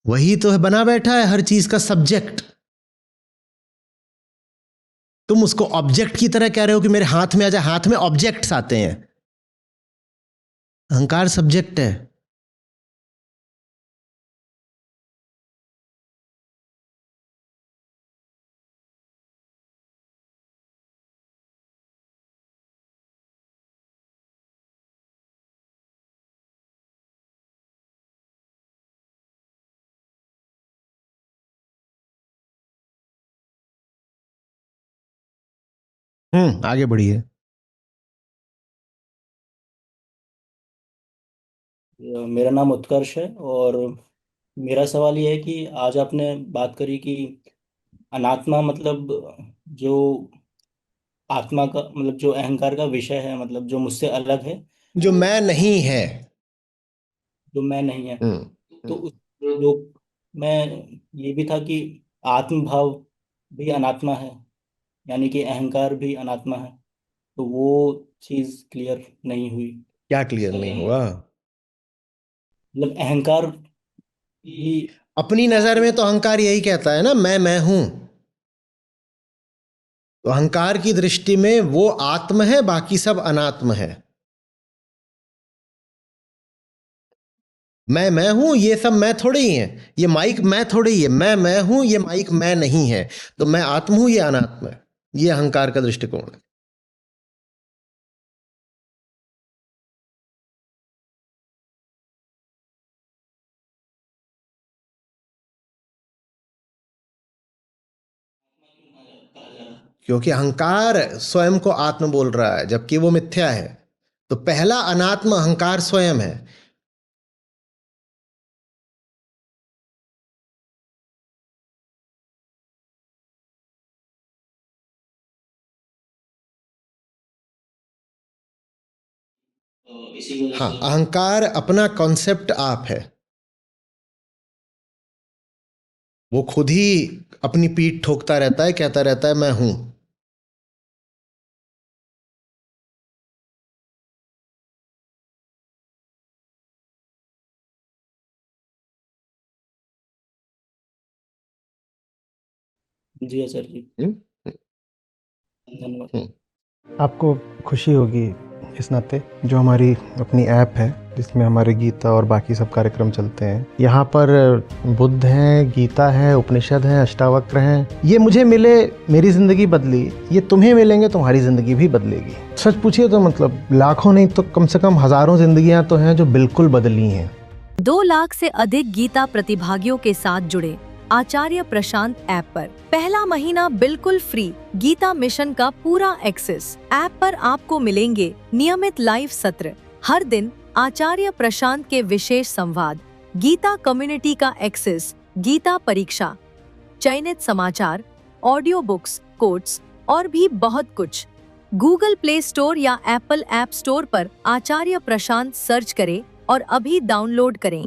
A: वही तो है, बना बैठा है हर चीज का सब्जेक्ट। तुम उसको ऑब्जेक्ट की तरह कह रहे हो कि मेरे हाथ में आ जाए। हाथ में ऑब्जेक्ट्स आते हैं, अहंकार सब्जेक्ट है। आगे बढ़िए।
C: मेरा नाम उत्कर्ष है और मेरा सवाल ये है कि आज आपने बात करी कि अनात्मा मतलब जो आत्मा का मतलब जो अहंकार का विषय है, मतलब जो मुझसे अलग है,
A: जो मैं नहीं है।
C: जो मैं नहीं है।
A: हम्म
C: तो
A: हम्म।
C: उस जो मैं ये भी था कि आत्म भाव भी अनात्मा है, यानी कि अहंकार भी अनात्मा है। तो वो चीज़ क्लियर नहीं हुई।
A: क्या क्लियर नहीं हुआ?
C: मतलब अहंकार भी।
A: अपनी नजर में तो अहंकार यही कहता है ना, मैं हूं। तो अहंकार की दृष्टि में वो आत्म है, बाकी सब अनात्म है। मैं हूं, ये सब मैं थोड़े ही है। ये माइक मैं थोड़े ही है। मैं हूं, ये माइक मैं नहीं है। तो मैं आत्म हूं, ये अनात्म है। ये अहंकार का दृष्टिकोण है।
C: कहा जा रहा है।
A: क्योंकि अहंकार स्वयं को आत्म बोल रहा है, जबकि वो मिथ्या है। तो पहला अनात्म अहंकार स्वयं है।
C: तो इसी वजह
A: हाँ,
C: से
A: अहंकार अपना कॉन्सेप्ट आप है। वो खुद ही अपनी पीठ ठोकता रहता है, कहता रहता है मैं हूं।
C: जी सर जी।
A: हम्म,
C: धन्यवाद।
A: हम्म। आपको खुशी होगी इस नाते, जो हमारी अपनी ऐप है जिसमें हमारे गीता और बाकी सब कार्यक्रम चलते हैं, यहाँ पर बुद्ध हैं, गीता है, उपनिषद हैं, अष्टावक्र हैं। ये मुझे मिले, मेरी ज़िंदगी बदली। ये तुम्हें मिलेंगे, तुम्हारी ज़िंदगी भी बदलेगी। सच पूछिए तो मतलब लाखों नहीं तो कम से कम हज़ारों ज़िंदगियाँ तो हैं जो बिल्कुल बदली हैं।
D: 2 लाख से अधिक गीता प्रतिभागियों के साथ जुड़े आचार्य प्रशांत ऐप पर। पहला महीना बिल्कुल फ्री। गीता मिशन का पूरा एक्सेस। ऐप पर आपको मिलेंगे नियमित लाइव सत्र, हर दिन आचार्य प्रशांत के विशेष संवाद, गीता कम्युनिटी का एक्सेस, गीता परीक्षा, चयनित समाचार, ऑडियो बुक्स, कोट्स और भी बहुत कुछ। गूगल प्ले स्टोर या एप्पल ऐप स्टोर पर आचार्य प्रशांत सर्च करें और अभी डाउनलोड करें।